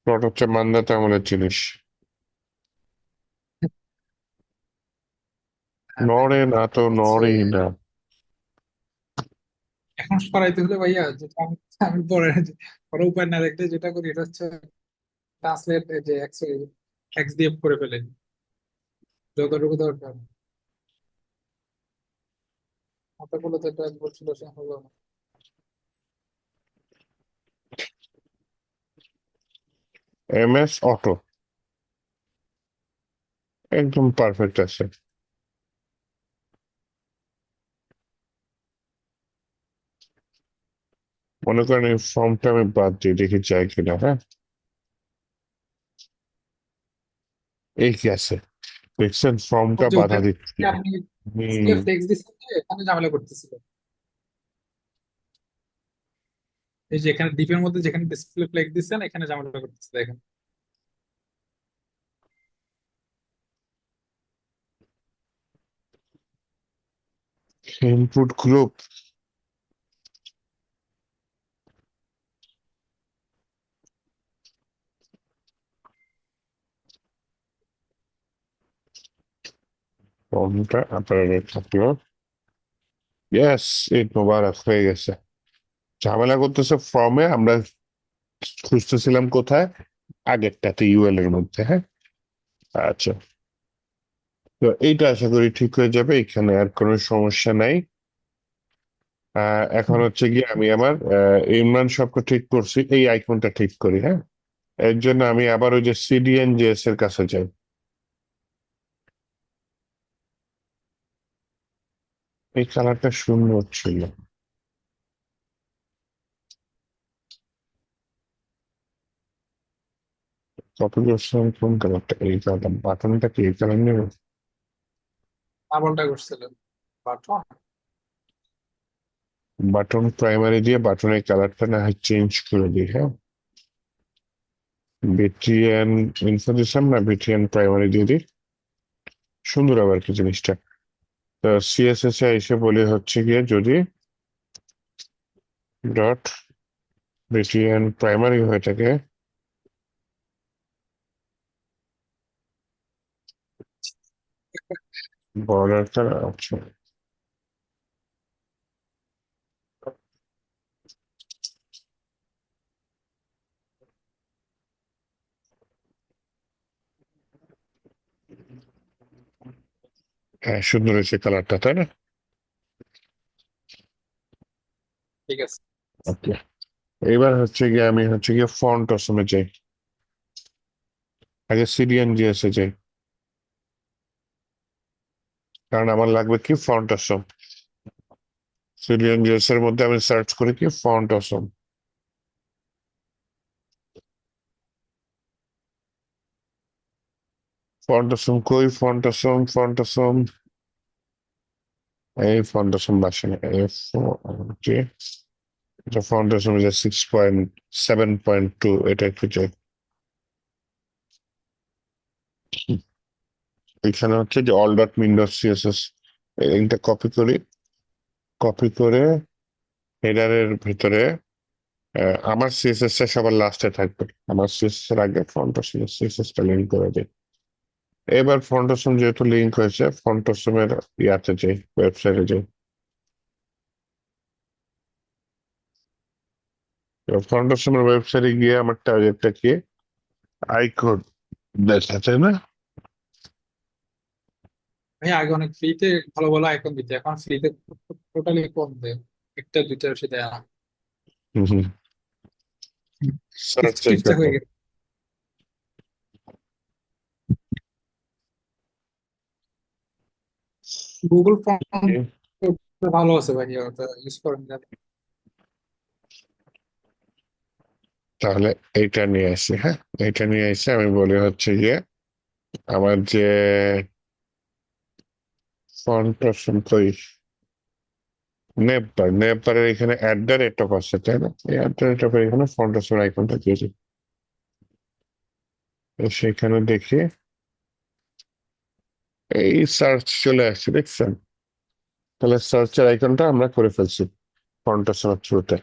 স্লট হচ্ছে মান্দাতা আমলের জিনিস, নড়ে না তো, হচ্ছে নড়েই না। এখন সরাইতে হলে ভাইয়া, যেটা আমি আমি পরে পরে উপায় না দেখলে যেটা করি এটা হচ্ছে ট্রান্সলেট, যে এক্স এক্স দিয়ে করে ফেলে যতটুকু দরকার। কতগুলো তো এটা বলছিল সে হলো না। MS অটো একদম পারফেক্ট আছে। মনে করেন এই ফর্মটা আমি বাদ দিই, দেখি যায় কিনা, হ্যাঁ। এই কি আছে, দেখছেন ওই ফর্মটা যে বাধা ওখানে দিচ্ছে। আপনি হম। ডিসপ্লে ফ্লেক্স দিচ্ছেন যে এখানে ঝামেলা করতেছিল। এই যে এখানে ডিপের মধ্যে যেখানে ডিসপ্লে ফ্লেক্স দিচ্ছেন এখানে ঝামেলা করতেছিল, দেখেন। ইনপুট গ্রুপ, ফর্মটা আপনার থাকলো। ইয়েস, ঈদ মোবারক হয়ে গেছে। ঝামেলা করতেছে ফর্মে, আমরা খুঁজতেছিলাম কোথায়, আগেরটাতে ইউএল এর মধ্যে। হ্যাঁ, আচ্ছা, তো এইটা আশা করি ঠিক হয়ে যাবে, এখানে আর কোনো সমস্যা নাই। এখন হচ্ছে গিয়ে আমি আমার ইমরান সবকে ঠিক করছি, এই আইকনটা ঠিক করি। হ্যাঁ, এর জন্য আমি আবার ওই যে সিডিএনজেএস এর কাছে যাই। এই কালারটা সুন্দর ছিল। কপি করছিলাম কোন কালারটা, এই কালারটা, বাটনটা কি এই কালার নেব? ডাবলটা করছিলেন বাটন। বাটন প্রাইমারি দিয়ে বাটনের কালারটা না হয় চেঞ্জ করে দিই। হ্যাঁ, বিটিএন ইনফো দিলাম না, বিটিএন প্রাইমারি দিয়ে দিই। সুন্দর আবার কি জিনিসটা। তো সিএসএস এ এসে বলি হচ্ছে গিয়ে যদি ডট বিটিএন প্রাইমারি হয়ে থাকে, বর্ডার কালার অপশন, হ্যাঁ সুন্দর হয়েছে কালারটা, তাই না? ঠিক আছে। ওকে, এবার হচ্ছে গিয়ে আমি হচ্ছে গিয়ে ফন্ট অসমে যাই, আগে সিডিএনজিএস এ যাই, কারণ আমার লাগবে কি ফন্ট অসম। সিডিএনজিএস এর মধ্যে আমি সার্চ করি কি ফন্ট অসম। ফন্ট অসম কই, ফন্ট অসম, ফন্ট অসম, এই ফন্ট অসম বাসে না, এফ জি, এটা ফন্ট অসম যে 6.7.2, এটা একটু চাই। এখানে হচ্ছে যে all dot min dot CSS, এটা কপি করি, কপি করে হেডারের ভিতরে আমার সিএসএস টা সবার লাস্টে থাকবে, আমার সিএসএস এর আগে ফন্টসম সিএসএস টা লিঙ্ক করে দিই। এবার ফন্টসম যেহেতু লিঙ্ক হয়েছে, ফন্টসমের ইয়াতে যাই, ওয়েবসাইটে যাই। ফন্টসমের ওয়েবসাইটে গিয়ে আমার টার্গেটটা কি, আইকন দেখাচ্ছে না? ভাই আগে অনেক ফ্রিতে ভালো ভালো আইকন দিতে, এখন ফ্রিতে টোটালি কম দেয়, একটা দুইটা বেশি দেয় না। হুম, সার্চ ঠিকঠাক আইকন। হয়ে গেছে। গুগল ফর্ম ভালো আছে ভাই, ওটা ইউজ করেন না? তাহলে এইটা নিয়ে আসি। হ্যাঁ, এইটা নিয়ে এসে আমি বলি হচ্ছে গিয়ে আমার যে ফন্টসম কই, নেপার, নেপারের এখানে অ্যাট দ্য রেট অফ আছে, তাই না? এই অ্যাট দ্য রেট অফ এখানে ফন্টসমের আইকনটা দিয়েছি। তো সেখানে দেখি এই সার্চ চলে আসছে, দেখছেন? তাহলে সার্চের আইকনটা আমরা করে ফেলছি ফন্টসমের থ্রুতে।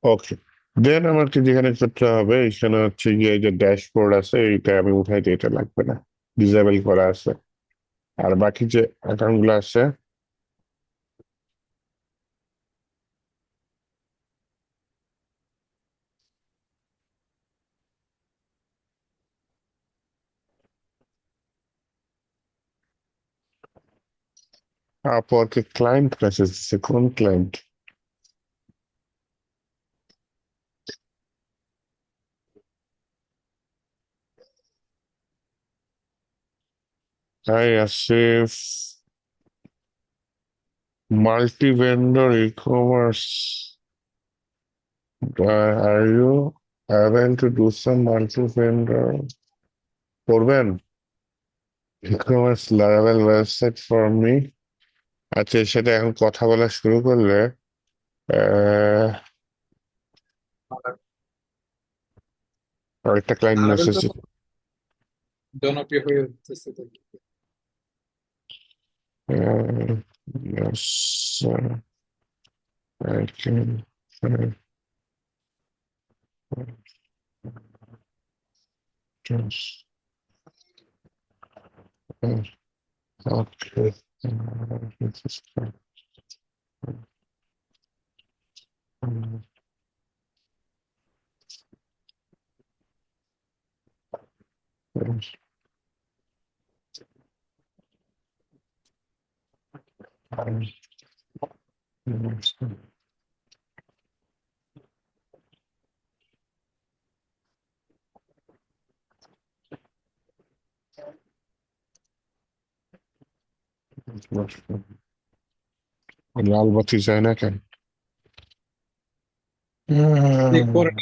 ওকে, দেন আমার কি যেখানে করতে হবে, এখানে হচ্ছে গিয়ে এই যে ড্যাশবোর্ড আছে, এইটা আমি উঠাই দিই, এটা লাগবে না, ডিসেবল করা আছে। আর বাকি যে অ্যাকাউন্ট গুলো আছে, আপওয়ার্কে ক্লায়েন্ট মেসেজ দিচ্ছে, কোন client? Hi Asif, multi vendor e commerce, are you haven to do some multi vendor করবেন, e commerce Laravel website for me. আচ্ছা, এর সাথে এখন কথা বলা শুরু করলে আহ আরেকটা ক্লায়েন্ট লারাভেল মেসেজ তো জনপ্রিয় হয়ে উঠতেছে তো। yes, I can just okay. This is লাল বাতি যায় না কেন? এই পরে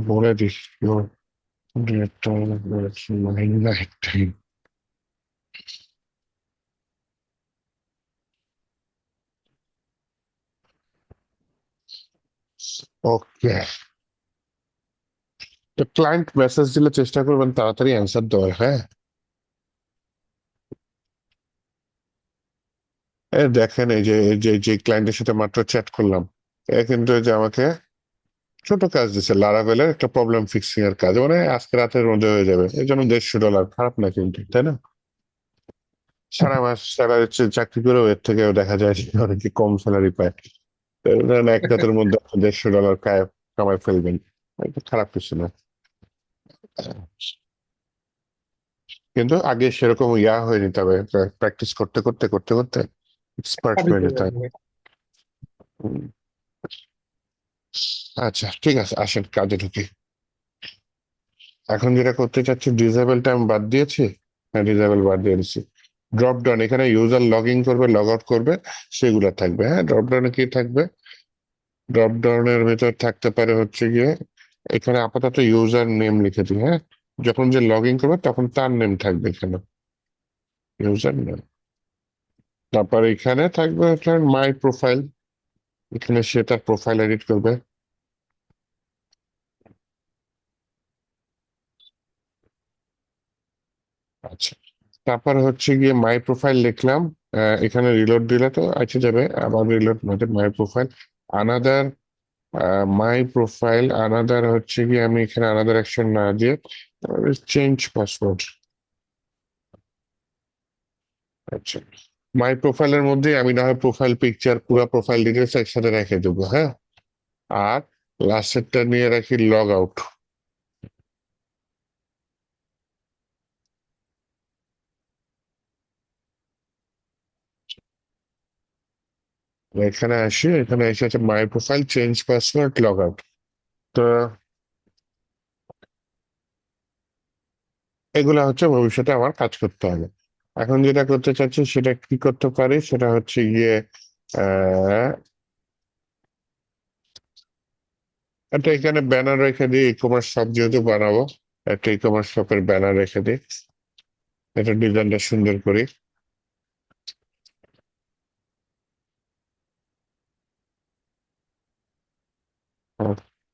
বলে দিস নাইট টাইম। ওকে, তো ক্লায়েন্ট মেসেজ দিলে চেষ্টা করবেন তাড়াতাড়ি অ্যান্সার দেওয়ার, হ্যাঁ। দেখেন এই যে যে ক্লায়েন্টের সাথে মাত্র চ্যাট করলাম, এ কিন্তু এই যে আমাকে ছোট কাজ দিচ্ছে, লারাভেলের একটা প্রবলেম ফিক্সিং এর কাজ, মানে আজকে রাতের মধ্যে হয়ে যাবে, এই জন্য $150, খারাপ না কিন্তু, তাই না? সারা মাস স্যালারি চাকরি করেও এর থেকেও দেখা যায় যে অনেকে কম স্যালারি পায়। তো ধরেন এক রাতের মধ্যে আপনি $150 কামাই ফেলবেন, এটা খারাপ কিছু না। কিন্তু আগে সেরকম হয়ে নিতে হবে, প্র্যাকটিস করতে করতে করতে করতে এক্সপার্ট হয়ে দিতে যেতে হয়। হবে। হুম, আচ্ছা ঠিক আছে, আসেন কাজে ঢুকি। এখন যেটা করতে চাচ্ছি, ডিসেবলটা আমি বাদ দিয়েছি। হ্যাঁ, ডিসেবল বাদ দিয়ে দিচ্ছি। ড্রপ ডাউন, এখানে ইউজার লগ ইন করবে, লগ আউট করবে, সেগুলো থাকবে। হ্যাঁ, ড্রপ ডাউনে কি থাকবে? ড্রপ ডাউনের ভেতর থাকতে পারে হচ্ছে গিয়ে, এখানে আপাতত ইউজার নেম লিখে দিই, হ্যাঁ। যখন যে লগ ইন করবে তখন তার নেম থাকবে এখানে, ইউজার নেম। তারপর এখানে থাকবে হচ্ছে মাই প্রোফাইল, এখানে সে তার প্রোফাইল এডিট করবে। আচ্ছা, তারপর হচ্ছে গিয়ে মাই প্রোফাইল লিখলাম। এখানে রিলোড দিলে তো আছে যাবে, আবার রিলোড মানে মাই প্রোফাইল আনাদার, মাই প্রোফাইল আনাদার হচ্ছে গিয়ে, আমি এখানে আনাদার অ্যাকশন না দিয়ে চেঞ্জ পাসওয়ার্ড। আচ্ছা, মাই প্রোফাইলের মধ্যে আমি না হয় প্রোফাইল পিকচার, পুরো প্রোফাইল ডিটেলস একসাথে রেখে দেবো, হ্যাঁ। আর লাস্টেরটা নিয়ে রাখি লগ আউট। এখানে আসি, এখানে এসে আছে মাই profile change password log out. তো এগুলা হচ্ছে ভবিষ্যতে আমার কাজ করতে হবে। এখন যেটা করতে চাচ্ছি সেটা কি করতে পারি, সেটা হচ্ছে গিয়ে আহ একটা এখানে ব্যানার রেখে দিই, ই কমার্স শপ যেহেতু বানাবো, একটা ই কমার্স শপের ব্যানার রেখে দিই, এটা ডিজাইনটা সুন্দর করি।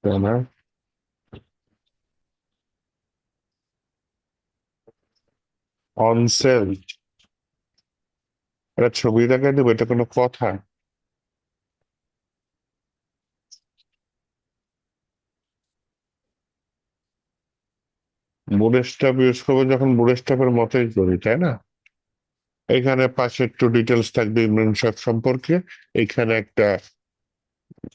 ব্যানার, অন সেল, এটা ছবি দেখে দেবো, এটা কোনো কথা? বুটস্ট্র্যাপ ইউজ করবো যখন বুটস্ট্র্যাপের মতোই করি, তাই না? এখানে পাশে একটু ডিটেলস থাকবে ইমরান সাহেব সম্পর্কে, এখানে একটা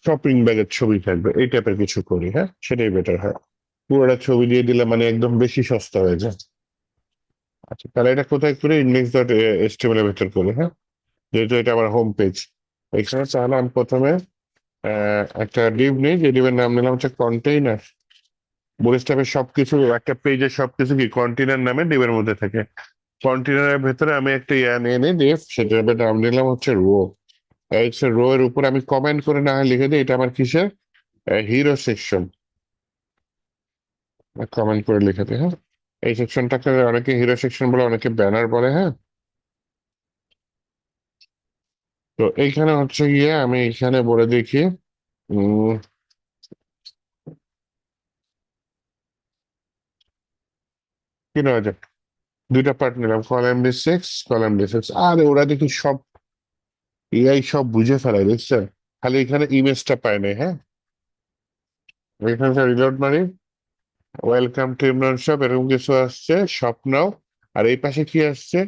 শপিং ব্যাগের ছবি থাকবে, এই টাইপের কিছু করি, হ্যাঁ সেটাই বেটার হয়। পুরোটা ছবি দিয়ে দিলে মানে একদম বেশি সস্তা হয়ে যায়। আচ্ছা তাহলে এটা কোথায় করে, ইন্ডেক্স ডট এর ভেতর করে, হ্যাঁ, যেহেতু এটা আমার হোম পেজ। এখানে তাহলে আমি প্রথমে একটা ডিভ নিই, যে ডিভের নাম নিলাম হচ্ছে কন্টেইনার। বুটস্ট্র্যাপের সবকিছু একটা পেজে সবকিছু কি কন্টেইনার নামে ডিভের মধ্যে থাকে। কন্টেইনারের ভেতরে আমি একটা নিয়ে নিই ডিভ, সেটার নাম নিলাম হচ্ছে রো। এই হচ্ছে রো এর উপর আমি কমেন্ট করে না হয় লিখে দিই এটা আমার কিসের, হিরো সেকশন। কমেন্ট করে লিখে দিই, হ্যাঁ। এই সেকশনটাকে অনেকে হিরো সেকশন বলে, অনেকে ব্যানার বলে, হ্যাঁ। তো এইখানে হচ্ছে গিয়ে আমি এখানে বলে দেখি, উম, কি নয়, দুইটা পার্ট নিলাম, column D six, column D six. আরে ওরা দেখি সব এআই সব বুঝে ফেলায়, দেখছেন? খালি এখানে ইমেজটা পায় না, হ্যাঁ। এখানে রিলোড মারি, ওয়েলকাম টু ইমরান শপ, এরকম কিছু আসছে, স্বপ্নাও। আর এই পাশে কি আসছে,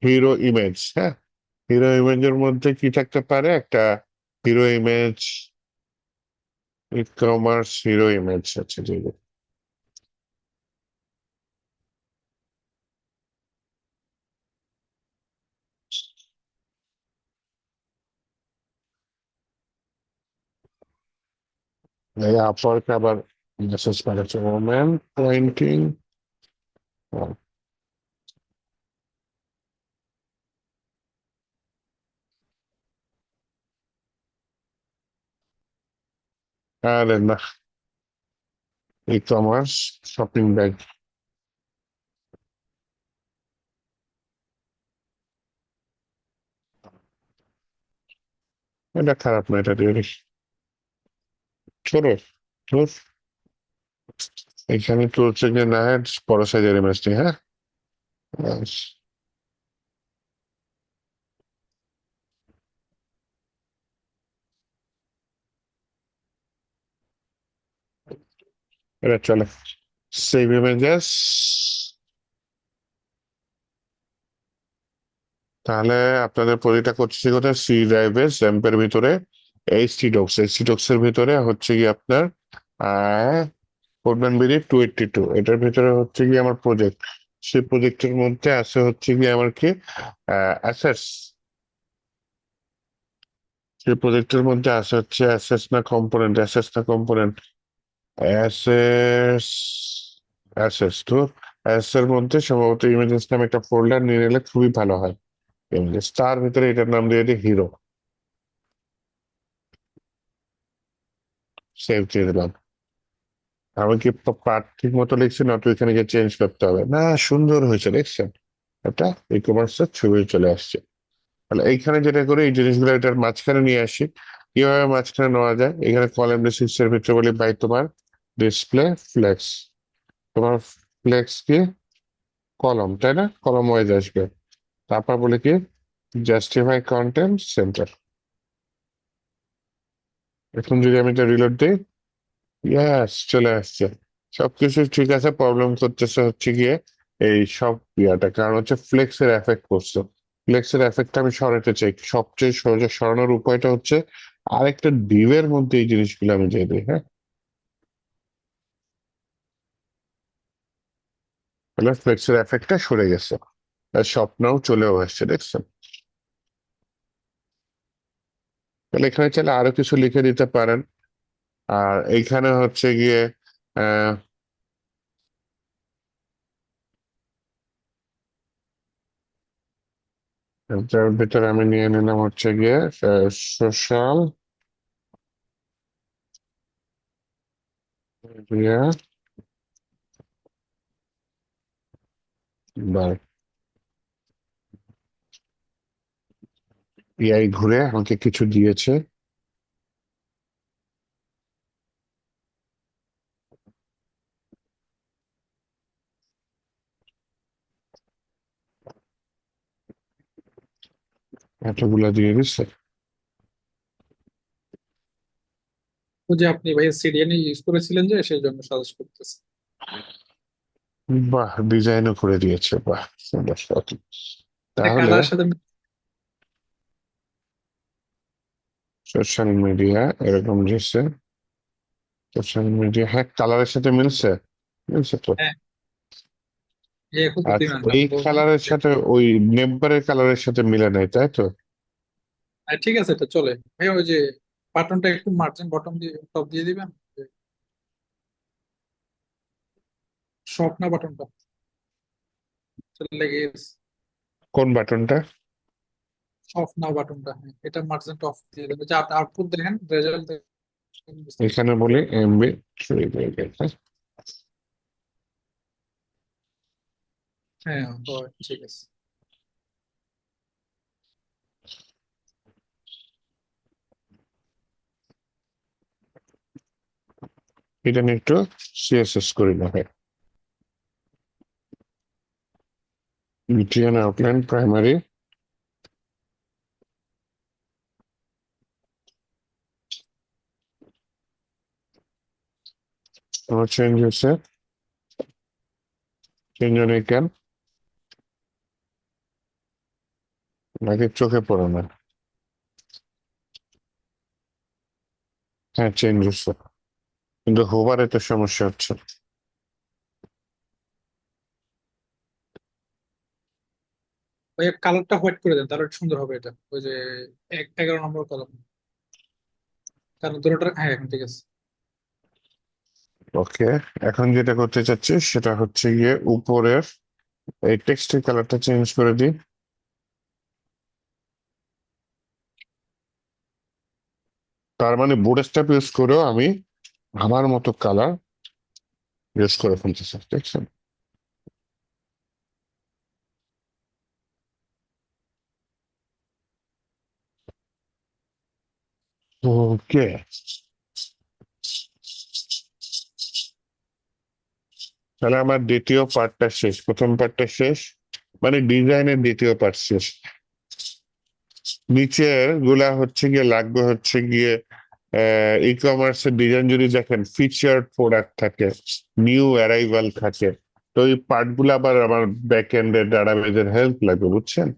হিরো ইমেজ, হ্যাঁ। হিরো ইমেজের মধ্যে কি থাকতে পারে, একটা hero image, e commerce hero image আছে, যে আপওয়ার্ক আবার মেসেজ পাঠাচ্ছে, ওম্যান পয়েন্টিং। আরে না, ই কমার্স শপিং ব্যাগ, এটা খারাপ না, এটা দিয়ে দিস। ছোট ধুর, এখানে চলছে যে না হয় বড় সাইজের ইমেজটি, হ্যাঁ। ব্যাস, এটা চলে। Save images. তাহলে আপনাদের প্রতিটা করছে কোথায়, সি ড্রাইভে স্যাম্পের ভিতরে, এইচটি ডক্স এর ভিতরে হচ্ছে কি আপনার আহ কোডম্যান বিডি 282, এটার ভিতরে হচ্ছে কি আমার প্রজেক্ট। সেই প্রজেক্টের মধ্যে আছে হচ্ছে কি আমার কি অ্যাসেটস। সেই প্রজেক্টের মধ্যে আছে হচ্ছে অ্যাসেটস না কম্পোনেন্ট, অ্যাসেটস না কম্পোনেন্ট, অ্যাসেটস, অ্যাসেটস তো। অ্যাসেটস এর মধ্যে সম্ভবত ইমেজেস নামে একটা ফোল্ডার নিয়ে নিলে খুবই ভালো হয়। ইমেজেস তার ভিতরে এটার নাম দিয়ে দিই হিরো, সেভ দিয়ে দিলাম। আমি কি পার্ট ঠিক মতো লিখছি না, তো এখানে গিয়ে চেঞ্জ করতে হবে না? সুন্দর হয়েছে দেখছেন, এটা ই কমার্সের ছবি চলে আসছে। তাহলে এইখানে যেটা করি, এই জিনিসগুলো এটার মাঝখানে নিয়ে আসি। কিভাবে মাঝখানে নেওয়া যায়, এখানে কলাম ডিসিক্স এর ভিতরে বলি ভাই তোমার ডিসপ্লে ফ্লেক্স, তোমার ফ্লেক্স কি কলম, তাই না? কলম ওয়াইজ আসবে। তারপর বলি কি জাস্টিফাই কন্টেন্ট সেন্টার। এখন যদি আমি এটা রিলোড দিই, ইয়াস চলে আসছে। সবকিছু ঠিক আছে, প্রবলেম করতেছে হচ্ছে গিয়ে এই সব ইয়াটা, কারণ হচ্ছে ফ্লেক্সের এফেক্ট করছে। ফ্লেক্সের এফেক্টটা আমি সরাতে চাই, সবচেয়ে সহজে সরানোর উপায়টা হচ্ছে আরেকটা ডিভের মধ্যে এই জিনিসগুলো আমি দিয়ে দিই, হ্যাঁ। তাহলে ফ্লেক্সের এফেক্টটা সরে গেছে, আর স্বপ্নও চলেও আসছে, দেখছেন? তাহলে এখানে চাইলে আরো কিছু লিখে দিতে পারেন। আর এইখানে হচ্ছে গিয়ে আহ যার ভিতরে আমি নিয়ে নিলাম হচ্ছে গিয়ে সোশ্যাল মিডিয়া বা এআই ঘুরে আমাকে কিছু দিয়েছে। এতগুলা দিয়ে দিচ্ছে। ওই যে আপনি ভাই সিডিএন ইউজ করেছিলেন যে সেই জন্য সাজেস্ট করতেছি। বাহ, ডিজাইনও করে দিয়েছে, বাহ সুন্দর। এটা তাহলে কালারের সাথে সোশ্যাল মিডিয়া এরকম দিচ্ছে, সোশ্যাল মিডিয়া, হ্যাঁ কালারের সাথে মিলছে, মিলছে তো। হ্যাঁ, এখন তো আচ্ছা, দিবেন এই আমি বললাম। কালারের সাথে ওই নেকবারের কালারের সাথে মিলে নাই, তাই তো? ঠিক আছে, এটা চলে ভাই। ওই যে বাটনটা একটু মার্জিন বটম দিয়ে টপ দিয়ে দিবেন, শর্ট না বাটনটা চলে গেছে। কোন বাটনটা? অফ নাও বাটনটা, হ্যাঁ এটা মার্জিনটা অফ দিয়ে দেবেন, যে আউটপুট দেখেন, রেজাল্ট দেখেন, বুঝতে এখানে পারবেন। বলি এমবি 3, হ্যাঁ হয়, ঠিক আছে। এটা নিয়ে একটু সিএসএস করি না হয়। বিটিএন আউটলাইন প্রাইমারি, আমার চেঞ্জ হয়েছে, চেঞ্জ নেই কেন? নাকি চোখে পড়ে না? হ্যাঁ চেঞ্জ হচ্ছে, কিন্তু হোভারে তো সমস্যা হচ্ছে। ওই কালারটা হোয়াইট করে দেন, তাহলে সুন্দর হবে এটা। ওই যে 11 নম্বর কালার, কারণ দুটোটা, হ্যাঁ এখন ঠিক আছে। ওকে, এখন যেটা করতে চাচ্ছি সেটা হচ্ছে গিয়ে উপরের এই টেক্সটের কালারটা চেঞ্জ করে দিই। তার মানে বোর্ড স্ট্যাপ ইউজ করেও আমি আমার মতো কালার ইউজ করে ফেলতেছি, দেখছেন? ওকে, তাহলে আমার দ্বিতীয় পার্টটা শেষ, প্রথম পার্টটা শেষ, মানে ডিজাইনের দ্বিতীয় পার্ট শেষ। নিচের গুলা হচ্ছে গিয়ে লাগবে হচ্ছে গিয়ে ই কমার্সের ডিজাইন যদি দেখেন ফিচার্ড প্রোডাক্ট থাকে, নিউ অ্যারাইভাল থাকে, তো এই পার্ট গুলো আবার আমার ব্যাক এন্ডের ডাটাবেজের হেল্প লাগবে, বুঝছেন?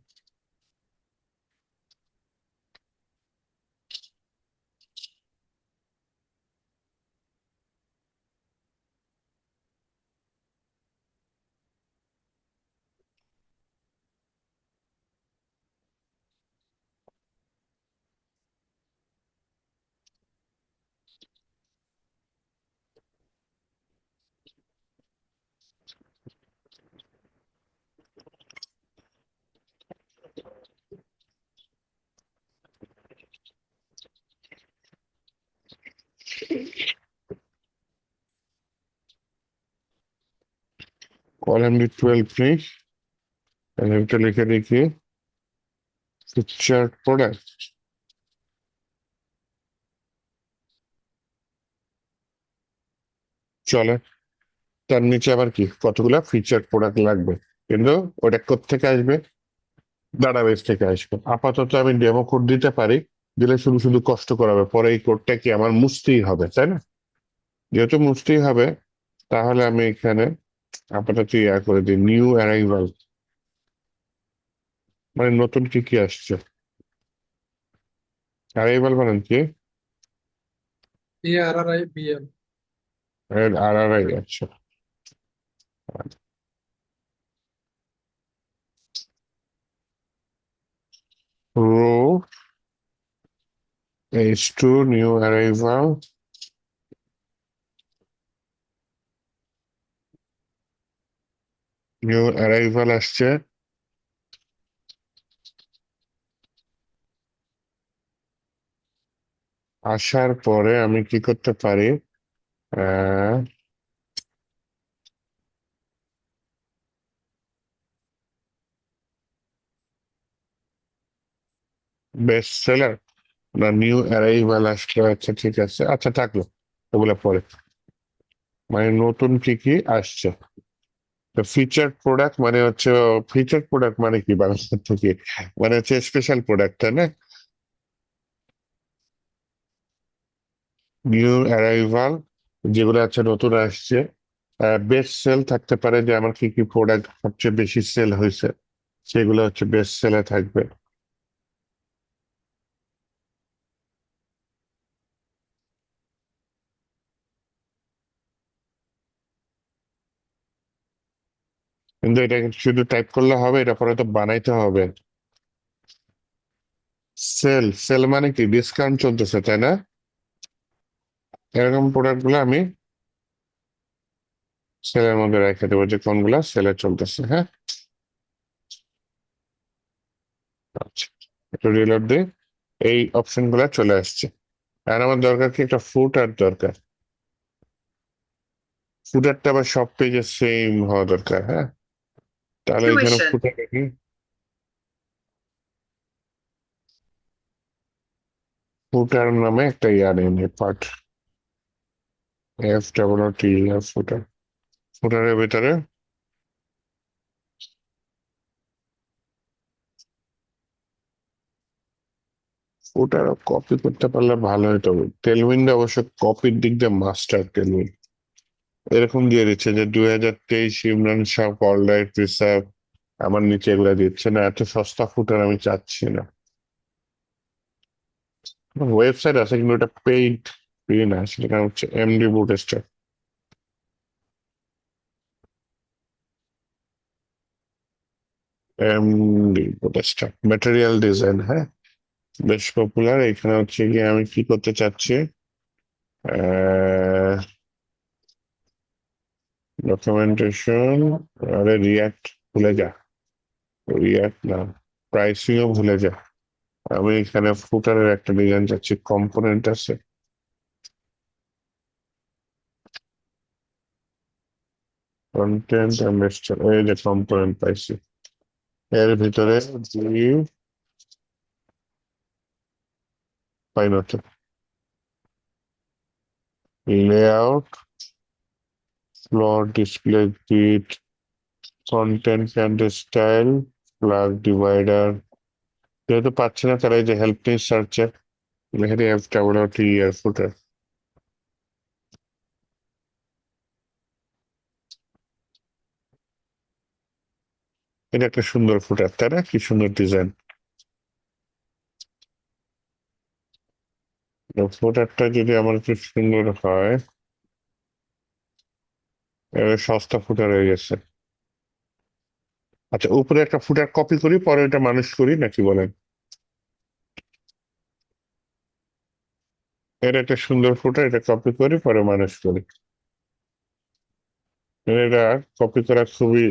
কলাম ডি 12 নেই, তাহলে এটা লিখে দেখি ফিচার্ড প্রোডাক্ট, চলে। তার নিচে আবার কি কতগুলা ফিচার্ড প্রোডাক্ট লাগবে, কিন্তু ওটা কোত্থেকে আসবে? ডাটাবেস থেকে আসবে। আপাতত আমি ডেমো কোড দিতে পারি, দিলে শুধু শুধু কষ্ট করাবে, পরে এই কোডটা কি আমার মুছতেই হবে, তাই না? যেহেতু মুছতেই হবে, তাহলে আমি এখানে আপাতত ইয়া করে দিই নিউ অ্যারাইভাল, মানে নতুন কি কি আসছে। অ্যারাইভাল মানে কি? ARRIBL। আর আর আই, আচ্ছা। Row H2 new arrival, new arrival আসছে। আসার পরে আমি কি করতে পারি? আহ বেস্ট সেলার না নিউ অ্যারাইভাল আসলো, আচ্ছা ঠিক আছে, আচ্ছা থাকলো, ওগুলো পরে, মানে নতুন কি কি আসছে। তো ফিচার প্রোডাক্ট মানে হচ্ছে, ফিচার প্রোডাক্ট মানে কি বাংলা থেকে, মানে হচ্ছে স্পেশাল প্রোডাক্ট, তাই না? নিউ অ্যারাইভাল, যেগুলো আছে নতুন আসছে। বেস্ট সেল থাকতে পারে, যে আমার কি কি প্রোডাক্ট সবচেয়ে বেশি সেল হয়েছে, সেগুলো হচ্ছে বেস্ট সেলে থাকবে। কিন্তু এটা শুধু টাইপ করলে হবে, এটা পরে তো বানাইতে হবে। সেল, সেল মানে কি ডিসকাউন্ট চলতেছে, তাই না? এরকম প্রোডাক্ট গুলো আমি সেলের মধ্যে রেখে দেবো, যে কোনগুলা সেলে চলতেছে। হ্যাঁ, আচ্ছা, একটু রিলোড দিই, এই অপশন গুলা চলে আসছে। আর আমার দরকার কি, একটা ফুটার দরকার। ফুটারটা আবার সব পেজে সেম হওয়া দরকার। হ্যাঁ, তাহলে এখানে Punctuation. ফুটার দেখি, ফুটার নামে একটা ইয়ার এনে পার্ট, FTT, ফুটার। ফুটারের ভিতরে ফুটার কপি করতে পারলে ভালো হতো। টেলউইন্ড অবশ্য কপির দিক দিয়ে মাস্টার। টেলউইন্ড এরকম দিয়ে দিচ্ছে যে 2023 Imran Shah world ride reserve, আমার নিচে এগুলা দিচ্ছে না। এত সস্তা ফুটার আমি চাচ্ছি না। ওয়েবসাইট আছে কিন্তু এটা পেইড, ফ্রি না। সেটা হচ্ছে MD bootstrap. MD bootstrap material design, হ্যাঁ, বেশ পপুলার। এখানে হচ্ছে গিয়ে আমি কি করতে চাচ্ছি, ডকুমেন্টেশন, আরে রিয়াক্ট ভুলে যা, রিয়াক্ট না, প্রাইসিংও ভুলে যা। আমি এখানে ফুটারের একটা ডিজাইন চাচ্ছি, কম্পোনেন্ট আছে, কন্টেন্ট, এই যে কম্পোনেন্ট পাইছি, এর ভিতরে দিই, পাই না তো। Layout, floor display grid, content and style, flag divider. যেহেতু পাচ্ছি না, তারা এই যে হেল্প মি সার্চে লিখে দিই FWT আর ফুটার। এটা একটা সুন্দর ফুটার, তাই না? কি সুন্দর ডিজাইন। ফুটারটা যদি আমার একটু সুন্দর হয়, এবার সস্তা ফুটার হয়ে গেছে। আচ্ছা, উপরে একটা ফুটার কপি করি, পরে ওটা মানুষ করি, নাকি বলেন? এর একটা সুন্দর ফুটার, এটা কপি করি, পরে মানুষ করি। এটা কপি করা খুবই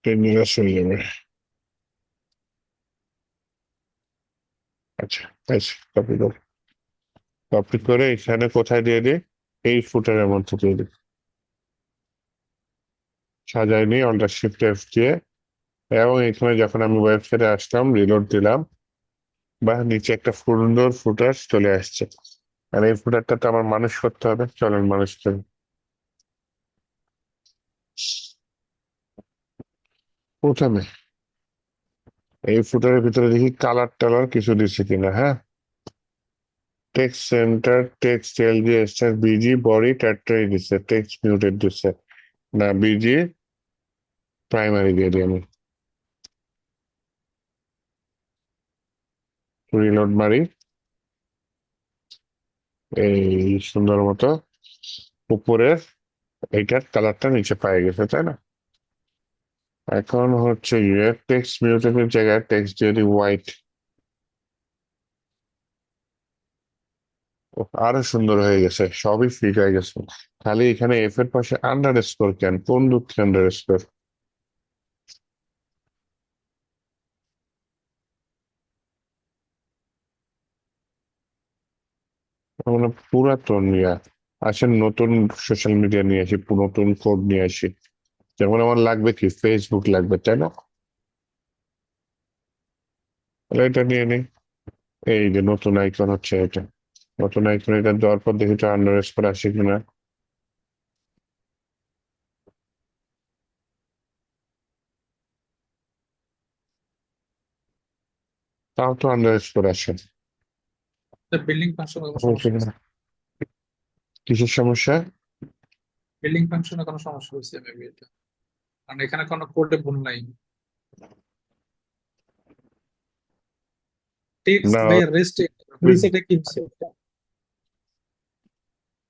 ডেঞ্জারাস হয়ে যাবে। আচ্ছা, কপি করি, কপি করে এখানে কোথায় দিয়ে দিই, এই ফুটারের মধ্যে দিয়ে দিই। সাজাই নিই অল্টার শিফট F দিয়ে, এবং এখানে যখন আমি ওয়েবসাইটে আসলাম, রিলোড দিলাম, বা নিচে একটা সুন্দর ফুটার চলে আসছে। আর এই ফুটারটা তো আমার মানুষ করতে হবে, চলেন মানুষ করি। প্রথমে এই ফুটারের ভিতরে দেখি কালার টালার কিছু দিচ্ছে কিনা। হ্যাঁ, text center, text LG BG body ট্যাটটাই দিচ্ছে, টেক্সট মিউটেড দিচ্ছে না, BG প্রাইমারি দিয়ে দিই আমি। রিলোড মারি, এই সুন্দর মতো উপরের এইটার কালারটা নিচে পাই গেছে, তাই না? এখন হচ্ছে গিয়ে টেক্সট মিউটেটের জায়গায় টেক্সট দিয়ে দিই হোয়াইট। আরো সুন্দর হয়ে গেছে, সবই ফিট হয়ে গেছে। খালি এখানে এফ এর পাশে আন্ডার স্কোর কেন, কোন দুঃখে আন্ডার স্কোর? আমরা পুরাতন নিয়ে আসেন, নতুন সোশ্যাল মিডিয়া নিয়ে আসি, নতুন কোড নিয়ে আসি। যেমন আমার লাগবে কি, ফেসবুক লাগবে, তাই না? তাহলে এটা নিয়ে নিই। এই যে নতুন আইকন হচ্ছে এটা, নতুন আইকন, এটা দেওয়ার পর দেখি তো আন্ডার স্কোর আসে কিনা। তাও তো আন্ডার স্কোর আসে। বিল্ডিং ফাংশনে কোনো সমস্যা সমস্যা হয়েছে? না। কিসের সমস্যা? বিল্ডিং ফাংশনে কোনো সমস্যা হয়েছে মেবি এটা, কারণ এখানে কোনো কোডে ভুল নাই। টেক্সট না, ভাইয়া রেস্ট রিসেটে কি হচ্ছে?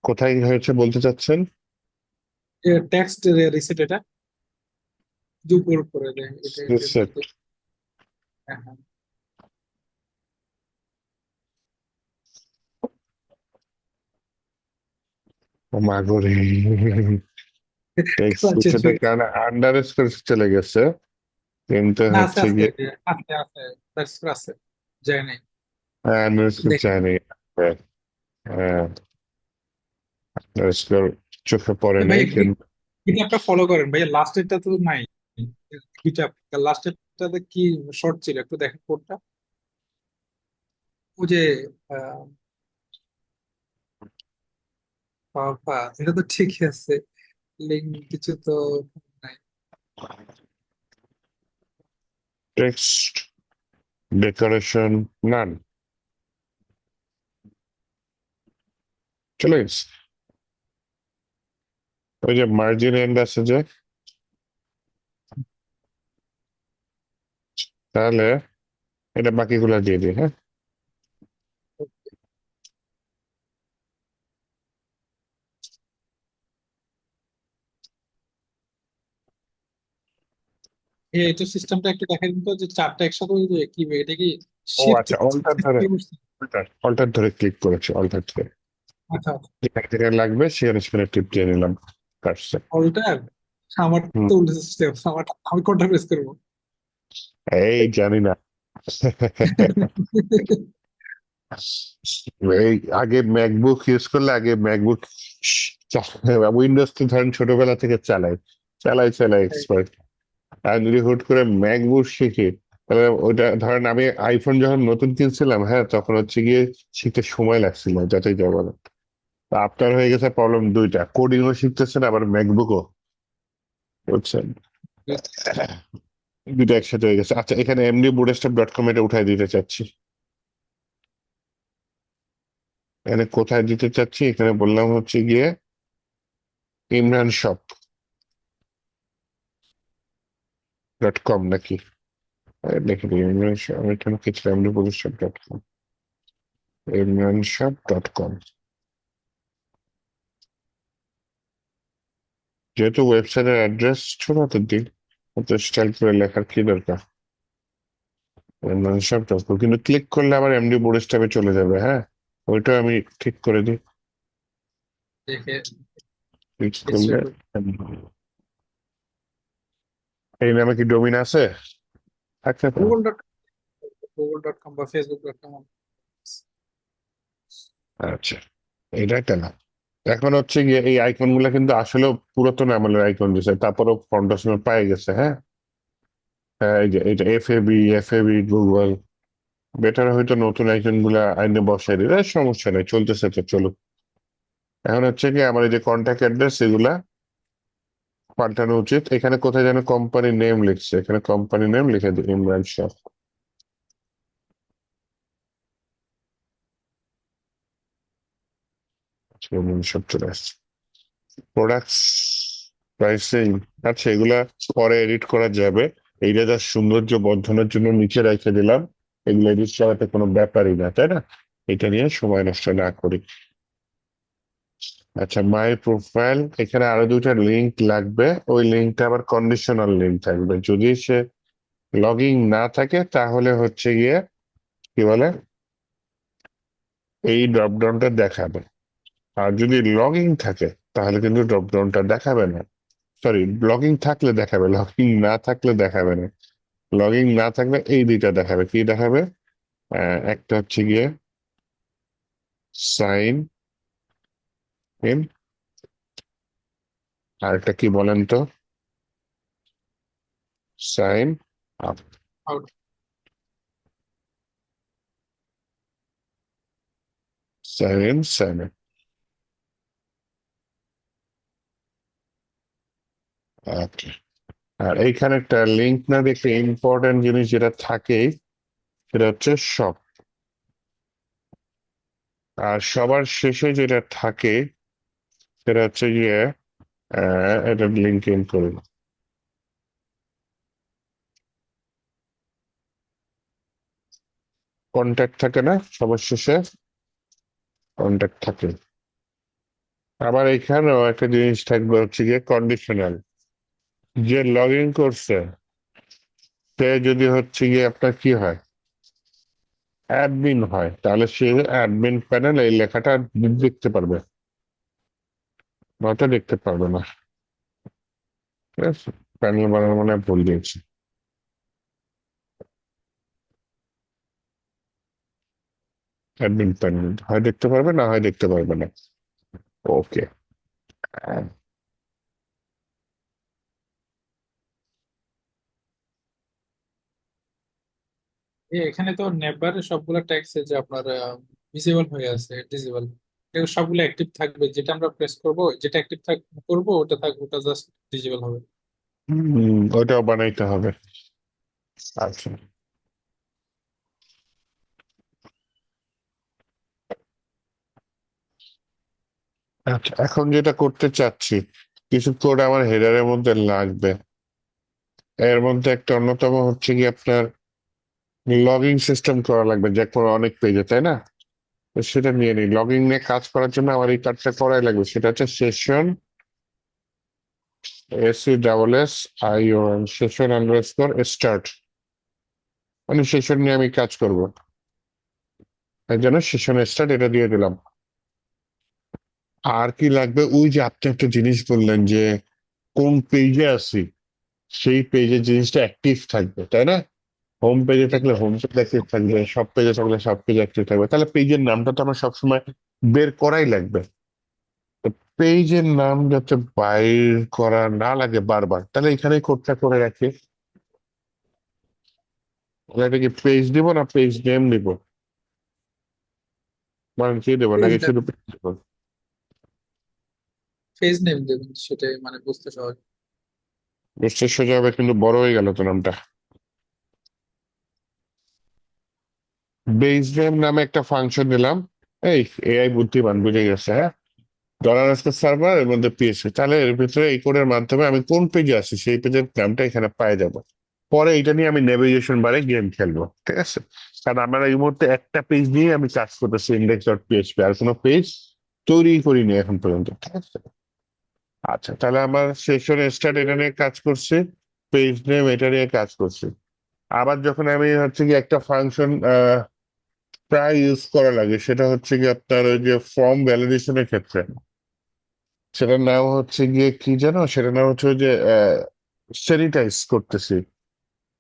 কোথায় হয়েছে বলতে চাচ্ছেন? টেক্সট রিসেট এটা যে উপর করে দেয় এটা এটা রিসেট। দিতে। হ্যাঁ হ্যাঁ। ও মা গো রে, টেক্সট চেঞ্জ রিসেটের হয়ে গেছে। কারণে আন্ডার স্কোর চলে গেছে, কিন্তু না আছে হচ্ছে আছে গিয়ে আছে আছে দ্যাটস আছে, যায় নাই। আন্ডার স্কোর দেখ চায়নি। হ্যাঁ, আন্ডার স্কোর চোখে পড়ে ভাই নাই কিন্তু। গিটহাবটা ফলো করেন ভাইয়া, লাস্টেরটা তো নাই। গিটহাব লাস্টেরটাতে কি শর্ট ছিল একটু দেখেন কোডটা। ও যে আহ, বাবা এটা তো ঠিকই আছে, লিঙ্ক কিছু তো নাই। টেক্সট ডেকোরেশন নান চলে গেছে। ওই যে মার্জিন এন্ড আছে যে, তাহলে এটা বাকিগুলো দিয়ে দিই, হ্যাঁ। এটা সিস্টেমটা একটু দেখা দিন তো, যে চারটা একসাথে ওই যে কি এটা কি ও শিফট আচ্ছা, অল্টার ধরে, অল্টার ধরে ক্লিক করেছি, অল্টার ধরে আচ্ছা যেখান থেকে লাগবে শেয়ার স্ক্রিনে টিপ দিয়ে নিলাম, কাটছে। অল্টার। আমার হুম, তো উল্টো সিস্টেম, আমার আমি কোনটা প্রেস করবো? এই জানি না। এই আগে ম্যাকবুক ইউজ করলে, আগে ম্যাকবুক উইন্ডোজ তো ধরেন ছোটবেলা থেকে চালাই, চালাই এক্সপার্ট। আর যদি হুট করে ম্যাকবুক শিখি, তাহলে ওটা ধরেন আমি আইফোন যখন নতুন কিনছিলাম, হ্যাঁ, তখন হচ্ছে গিয়ে শিখতে সময় লাগছিল যতই যা বলেন। তো আপনার হয়ে গেছে প্রবলেম দুইটা, কোডিংও শিখতেছেন আবার ম্যাকবুকও, বুঝছেন? দুটো একসাথে হয়ে গেছে। আচ্ছা, এখানে এমডি bootstrap.com এটা উঠাই দিতে চাচ্ছি। এখানে কোথায় দিতে চাচ্ছি, এখানে বললাম হচ্ছে গিয়ে ইমরান শপ ডট কম নাকি? দেখে দিই ইমরান শপ, আমি এখানে কিছু MD bootstrap.com, Imran shop dot com. যেহেতু ওয়েবসাইটের অ্যাড্রেস ছোট হাতের দিন, অত স্টাইল করে লেখার কি দরকার? ইমরান শপ ডট কম, কিন্তু ক্লিক করলে আবার এমডি bootstrap চলে যাবে, হ্যাঁ, ওইটা আমি ঠিক করে দিই। দেখে ক্লিক রেজিস্টার করলে করি। এই নামে কি ডোমিন আছে? আচ্ছা তো, গুগল ডট কম বা ফেসবুক.com। আচ্ছা, এটা একটা না। এখন হচ্ছে গিয়ে এই আইকন গুলা কিন্তু আসলে পুরাতন আমলের আইকন দিছে, তারপরও ফাউন্ডেশনাল পাই গেছে, হ্যাঁ। হ্যাঁ, এই যে এটা F A B Google, better হয়তো নতুন আইকন গুলা আইনে বসাই দিলে সমস্যা নেই, চলতেছে তো চলুক। এখন হচ্ছে কি আমার এই যে কন্ট্যাক্ট অ্যাড্রেস এগুলা পাল্টানো উচিত। এখানে কোথায় যেন কোম্পানি নেম লিখছে, এখানে কোম্পানি নেম লিখে দিই ইমরান শাহ। আচ্ছা, ইমরান শাহ চলে আসছে। প্রোডাক্টস, প্রাইসিং, আচ্ছা এগুলা পরে এডিট করা যাবে। এইটা যা সৌন্দর্য বর্ধনের জন্য নিচে রেখে দিলাম, এগুলো এডিট করাতে কোনো ব্যাপারই না, তাই না? এটা নিয়ে সময় নষ্ট না করি। আচ্ছা, মাই প্রোফাইল, এখানে আরো দুইটা লিঙ্ক লাগবে। ওই লিঙ্কটা আবার কন্ডিশনাল লিঙ্ক থাকবে, যদি সে লগ ইন না থাকে তাহলে হচ্ছে গিয়ে কি বলে এই ড্রপডাউনটা দেখাবে। আর যদি লগ ইন থাকে তাহলে কিন্তু ড্রপডাউনটা দেখাবে না। সরি, লগইন থাকলে দেখাবে, লগইন না থাকলে দেখাবে না। লগইন না থাকলে এই দুইটা দেখাবে, কি দেখাবে? একটা হচ্ছে গিয়ে সাইন ইন, আর একটা কি বলেন তো? Sign up. Out. Sign in, sign up. Okay. আর এইখানে একটা লিঙ্ক না দেখে ইম্পর্টেন্ট জিনিস যেটা থাকে, সেটা হচ্ছে সব। আর সবার শেষে যেটা থাকে সেটা হচ্ছে গিয়ে এটা লিঙ্ক ইন করুন। কন্ট্যাক্ট থাকে না সবার শেষে? কন্ট্যাক্ট থাকে। আবার এখানেও একটা জিনিস থাকবে হচ্ছে গিয়ে কন্ডিশনাল। যে লগ ইন করছে সে যদি হচ্ছে গিয়ে আপনার কি হয়, অ্যাডমিন হয়, তাহলে সে অ্যাডমিন প্যানেল এই লেখাটা দেখতে পারবে, নয়তো দেখতে পারবে না। ঠিক আছে, প্যানেল বানানো মানে ভুল দিয়েছি। অ্যাডমিন প্যানেল হয় দেখতে পারবে, না হয় দেখতে পারবে না। ওকে। এখানে তো নেভার সবগুলো ট্যাক্স যে আপনার ভিজিবল হয়ে আছে, ডিসেবল, এগুলো সবগুলো অ্যাক্টিভ থাকবে। যেটা আমরা প্রেস করব, যেটা অ্যাক্টিভ করবো ওটা থাকবে, ওটা জাস্ট ডিসেবল হবে। ওটাও বানাইতে হবে। আচ্ছা আচ্ছা, এখন যেটা করতে চাচ্ছি, কিছু কোড আমার হেডারের মধ্যে লাগবে। এর মধ্যে একটা অন্যতম হচ্ছে কি আপনার লগইন সিস্টেম করা লাগবে, যে কোনো অনেক পেজে, তাই না? তো সেটা নিয়ে নিই। লগইন নিয়ে কাজ করার জন্য আমার এই কাজটা করাই লাগবে। সেটা হচ্ছে session, SESSION, session underscore start, মানে সেশন নিয়ে আমি কাজ করব। এর জন্য সেশন স্টার্ট এটা দিয়ে দিলাম। আর কি লাগবে, ওই যে আপনি একটা জিনিস বললেন যে কোন পেজে আছি সেই পেজের জিনিসটা অ্যাক্টিভ থাকবে, তাই না? হোম পেজে থাকলে হোম পেজ অ্যাক্টিভ থাকবে, সব পেজে থাকলে সব পেজ অ্যাক্টিভ থাকবে। তাহলে পেজের নামটা তো আমার সবসময় বের করাই লাগবে। তো পেজের নাম যাতে বাইর করা না লাগে বারবার, তাহলে এখানে কোডটা করে রাখি। এটা কি পেজ দিব না পেজ নেম দিব, মানে কি দেবো, পেজ নাকি নেম, শুধু পেজ দেবো? পেজ নেম দেবেন, সেটাই মানে বুঝতে সহজ। বুঝতে সোজা হবে, কিন্তু বড় হয়ে গেল তো নামটা। বেজ নেম নামে একটা ফাংশন দিলাম। এই এআই বুদ্ধিমান বুঝে গেছে, হ্যাঁ। ডলার আজকে সার্ভার, এর মধ্যে পিএসপি, তাহলে এর ভিতরে এই কোডের মাধ্যমে আমি কোন পেজে আছি সেই পেজের নামটা এখানে পাই যাব। পরে এটা নিয়ে আমি নেভিগেশন বারে গেম খেলবো, ঠিক আছে? কারণ আমরা এই মুহূর্তে একটা পেজ নিয়ে আমি কাজ করতেছি, index.php, আর কোনো পেজ তৈরি করিনি এখন পর্যন্ত, ঠিক আছে? আচ্ছা, তাহলে আমার সেশন স্টার্ট এটা নিয়ে কাজ করছে, পেজ নেম এটা নিয়ে কাজ করছে। আবার যখন আমি হচ্ছে কি একটা ফাংশন প্রায় ইউজ করা লাগে, সেটা হচ্ছে কি আপনার ওই যে ফর্ম ভ্যালিডেশনের ক্ষেত্রে, সেটার নাম হচ্ছে গিয়ে কি জানো, সেটার নাম হচ্ছে ওই যে স্যানিটাইজ করতেছি,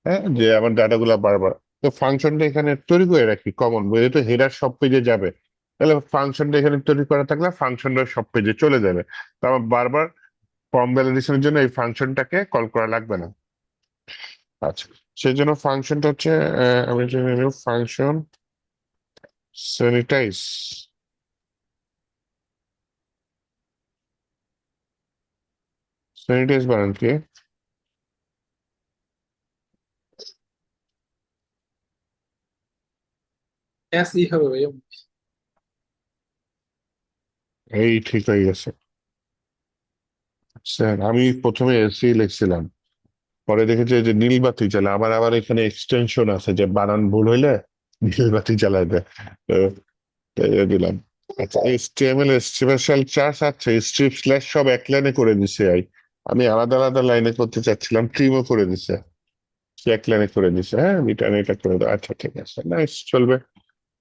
হ্যাঁ, যে আমার ডাটা গুলা বারবার। তো ফাংশনটা এখানে তৈরি করে রাখি কমন, যেহেতু হেডার সব পেজে যাবে, তাহলে ফাংশনটা এখানে তৈরি করা থাকলে ফাংশনটা সব পেজে চলে যাবে। তো আমার বারবার ফর্ম ভ্যালিডেশনের জন্য এই ফাংশনটাকে কল করা লাগবে না। আচ্ছা, সেই জন্য ফাংশনটা হচ্ছে আমি ফাংশন স্যানিটাইজ। স্যানিটাইজ বানান কি? এস ই হবে ভাই। এই ঠিক হয়ে গেছে। স্যার আমি প্রথমে এসি লিখছিলাম, পরে দেখেছি যে নীল বাতি জ্বালা, আবার আবার এখানে এক্সটেনশন আছে যে বানান ভুল হইলে নীল বাতি জ্বালায় দেয়। তো তাই দিলাম। আচ্ছা, HTML স্পেশাল চার্জ আছে, স্ট্রিপ স্ল্যাশ সব এক লাইনে করে দিছে। আমি আলাদা আলাদা লাইনে করতে চাচ্ছিলাম, ট্রিমও করে দিছে, সে এক লাইনে করে দিছে। হ্যাঁ, রিটার্ন এটা করে দাও। আচ্ছা ঠিক আছে, নাইস, চলবে।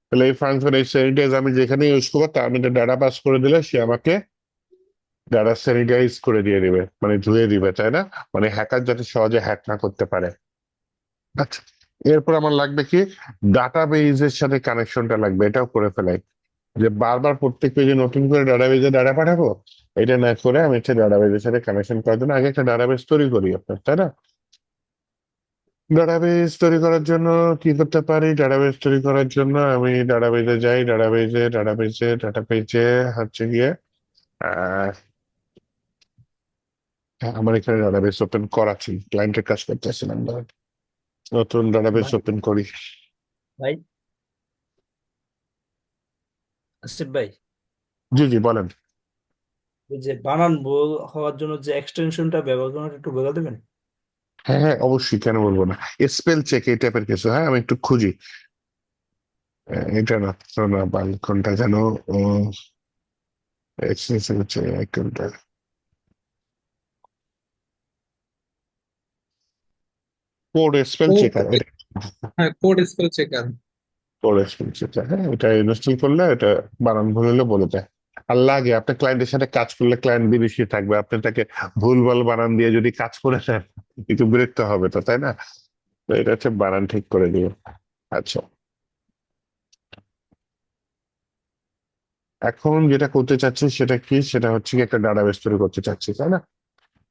তাহলে এই ফাংশন, এই স্যানিটাইজ আমি যেখানে ইউজ করবো তার মধ্যে ডাটা পাস করে দিলে সে আমাকে ডাটা স্যানিটাইজ করে দিয়ে দিবে, মানে ধুয়ে দিবে, তাই না? মানে হ্যাকার যাতে সহজে হ্যাক না করতে পারে। আচ্ছা, এরপর আমার লাগবে কি, ডাটাবেজের সাথে কানেকশনটা লাগবে, এটাও করে ফেলাই। যে বারবার প্রত্যেক পেজে নতুন করে ডাটাবেজে ডাটা পাঠাবো, এটা না করে আমি হচ্ছে ডাটাবেজের সাথে কানেকশন করার জন্য আগে একটা ডাটাবেজ তৈরি করি আপনার, তাই না? ডাটাবেজ তৈরি করার জন্য কি করতে পারি, ডাটাবেজ তৈরি করার জন্য আমি ডাটাবেজে যাই, ডাটাবেজে হচ্ছে গিয়ে আহ আমার এখানে ডাটাবেজ ওপেন করা ছিল, ক্লায়েন্টের কাজ করতেছিলাম, নতুন ডাটাবেজ ভাই ওপেন করি। ভাই, আসিফ ভাই, জি জি বলেন। ওই যে বানান ভুল হওয়ার জন্য যে এক্সটেনশনটা ব্যবহার করেন একটু বলে দেবেন? হ্যাঁ হ্যাঁ অবশ্যই, কেন বলবো না। স্পেল চেক এই টাইপের কিছু, হ্যাঁ আমি একটু খুঁজি। এটা না, তো না কোনটা যেন এক্সটেনশন হচ্ছে কোনটা, কোড স্পেল কোড, চেকার। হ্যাঁ কোড স্পেল চেকার। স্টোরেজ ফিচারটা, হ্যাঁ এটা ইনস্টল করলে এটা বানান ভুল হলে বলে দেয়। আর লাগে আপনি ক্লায়েন্টের সাথে কাজ করলে ক্লায়েন্ট বিদেশি থাকবে, আপনি তাকে ভুলভাল বানান দিয়ে যদি কাজ করে দেন একটু বিরক্ত হবে তো, তাই না? তো এটা হচ্ছে বানান ঠিক করে দিও। আচ্ছা, এখন যেটা করতে চাচ্ছি সেটা কি, সেটা হচ্ছে কি একটা ডাটাবেস তৈরি করতে চাচ্ছি, তাই না?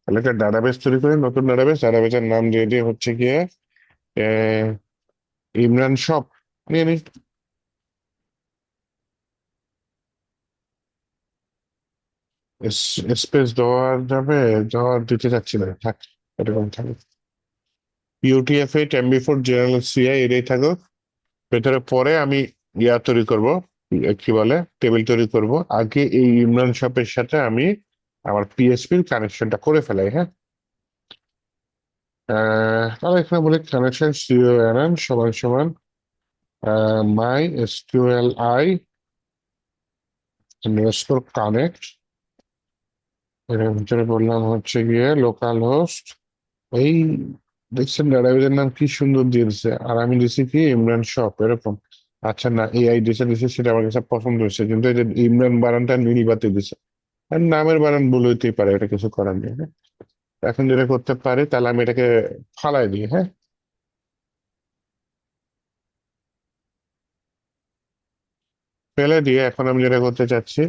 তাহলে একটা ডাটাবেস তৈরি করে, নতুন ডাটাবেসের নাম দিয়ে দিয়ে হচ্ছে গিয়ে আহ, ইমরান শপ নিয়ে নি। স্পেস দেওয়া যাবে? দেওয়া দিতে চাচ্ছি না, থাক এরকম থাকে। ইউটিএফ-8 MB4 জেনারেল সিআই এটাই থাকুক ভেতরে। পরে আমি ইয়া তৈরি করব, কি বলে, টেবিল তৈরি করব। আগে এই ইমরান শপের সাথে আমি আমার পিএসপির কানেকশনটা করে ফেলাই, হ্যাঁ। তাহলে এখানে বলি কানেকশন সিওএনএন সমান সমান মাই এসকিউএল আই নেস্টর কানেক্ট, এর ভিতরে বললাম হচ্ছে গিয়ে লোকাল হোস্ট। এই দেখছেন ডাটাবেজের নাম কি সুন্দর দিয়েছে, আর আমি দিছি কি ইমরান শপ এরকম। আচ্ছা না, এআই দিছে দিছে সেটা আমার কাছে পছন্দ হয়েছে, কিন্তু এই যে ইমরান বানানটা নীলিবাতে দিছে। আর নামের বানান ভুল হইতেই পারে, এটা কিছু করার নেই, হ্যাঁ। এখন যেটা করতে পারি, তাহলে আমি এটাকে ফালাই দিই, হ্যাঁ। ফেলে দিয়ে এখন আমি যেটা করতে চাচ্ছি,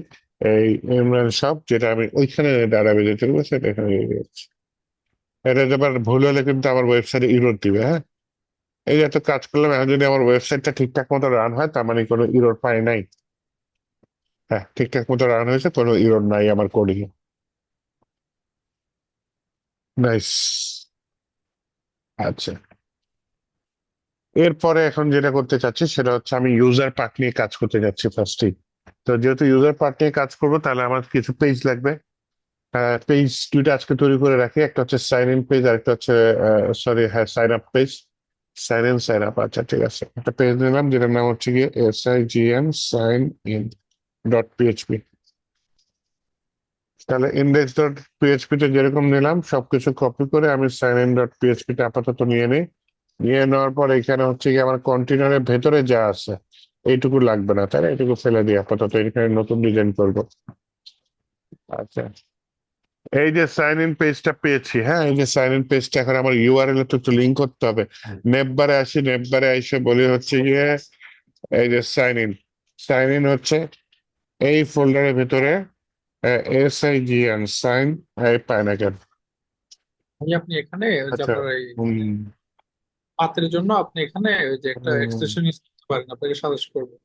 এই ইমরান শপ যেটা আমি ওইখানে ডাটাবেজে চলবো সেটা এখানে দিয়ে দিচ্ছি। এটা এবার ভুল হলে কিন্তু আমার ওয়েবসাইটে ইরর দিবে, হ্যাঁ। এই যে এত কাজ করলাম, এখন যদি আমার ওয়েবসাইটটা ঠিকঠাক মতো রান হয় তার মানে কোনো ইরর পাই নাই। হ্যাঁ ঠিকঠাক মতো রান হয়েছে, কোনো ইরর নাই আমার কোডিং এ। নাইস। আচ্ছা, এরপরে এখন যেটা করতে চাচ্ছি সেটা হচ্ছে আমি ইউজার পার্ট নিয়ে কাজ করতে যাচ্ছি ফার্স্টেই। তো যেহেতু ইউজার পার্ট নিয়ে কাজ করবো, তাহলে আমার কিছু পেজ লাগবে। পেজ দুইটা আজকে তৈরি করে রাখি, একটা হচ্ছে সাইন ইন পেজ আর একটা হচ্ছে সরি, হ্যাঁ sign up page. Sign in sign up, আচ্ছা ঠিক আছে। একটা পেজ নিলাম যেটার নাম হচ্ছে গিয়ে SIGN সাইন ইন .php। তাহলে index.php তে যেরকম নিলাম সবকিছু কপি করে আমি সাইন ইন .php তে আপাতত নিয়ে নিই। নিয়ে নেওয়ার পর এখানে হচ্ছে কি আমার কন্টেনারের ভেতরে যা আছে এইটুকু লাগবে না, তাই না? এইটুকু ফেলে দিই আপাতত, এখানে নতুন ডিজাইন করবো। আচ্ছা, এই যে সাইন ইন পেজটা পেয়েছি, হ্যাঁ এই যে সাইন ইন পেজটা, এখন আমার ইউআরএল তো একটু লিঙ্ক করতে হবে। নেটবারে আসি, নেটবারে এসে বলি হচ্ছে গিয়ে এই যে সাইন ইন। সাইন ইন হচ্ছে এই ফোল্ডারের ভেতরে SIGN সাইন, এই পায় না কেন? ভাই আপনি এখানে ওই যে আচ্ছা। আপনার এই হুম, পাতের জন্য আপনি এখানে ওই যে একটা হুম। এক্সটেনশন ইউজ করতে পারেন, আপনাকে সাজেস্ট করবো।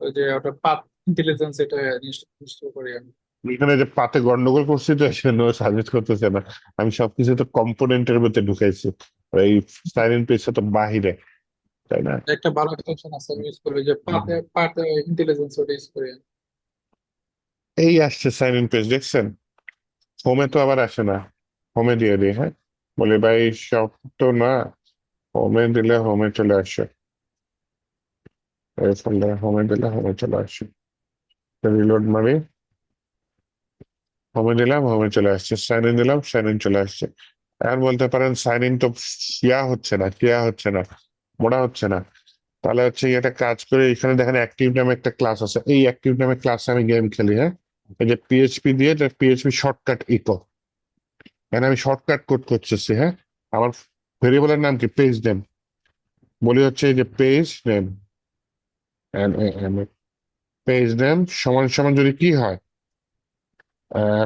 ওই যে ওটা পাত ইন্টেলিজেন্স, এটা ইনস্টল করি আমি। এখানে যে পাতে গন্ডগোল করছি তো সেজন্য সাজেস্ট করতেছে না। আমি সবকিছু তো কম্পোনেন্টের মধ্যে ঢুকাইছি, এই সাইলেন্ট পেজটা তো বাহিরে, তাই না? একটা ভালো এক্সটেনশন আছে, আমি ইউজ করি যে পাতে পাতে ইন্টেলিজেন্স, ওটা ইউজ করি আমি। এই আসছে সাইলেন্ট পেজ, দেখছেন? হোমে তো আবার আসে না। হোমে দিয়ে দিই, হ্যাঁ। বলি ভাই সব তো না, হোমে দিলে হোমে চলে আসে। এই ফোল্ডারে হোমে দিলে হোমে চলে আসে। রিলোড মারি, হোমে দিলাম হোমে চলে আসছে, সাইন ইন দিলাম সাইন ইন চলে আসছে। এখন বলতে পারেন সাইন ইন তো কিয়া হচ্ছে না, মোড়া হচ্ছে না। তাহলে হচ্ছে এটা কাজ করে, এখানে দেখেন অ্যাক্টিভ নামে একটা ক্লাস আছে, এই অ্যাক্টিভ নামে ক্লাসে আমি গেম খেলি, হ্যাঁ। এই যে পিএইচপি দিয়ে পিএইচপি শর্টকাট ইকো, এখানে আমি শর্টকাট কোড করতেছি, হ্যাঁ। আমার ভেরিয়েবলের নাম কি, পেজ নেম। বলি হচ্ছে এই যে পেজ নেম, পেজ নেম সমান সমান যদি কি হয়,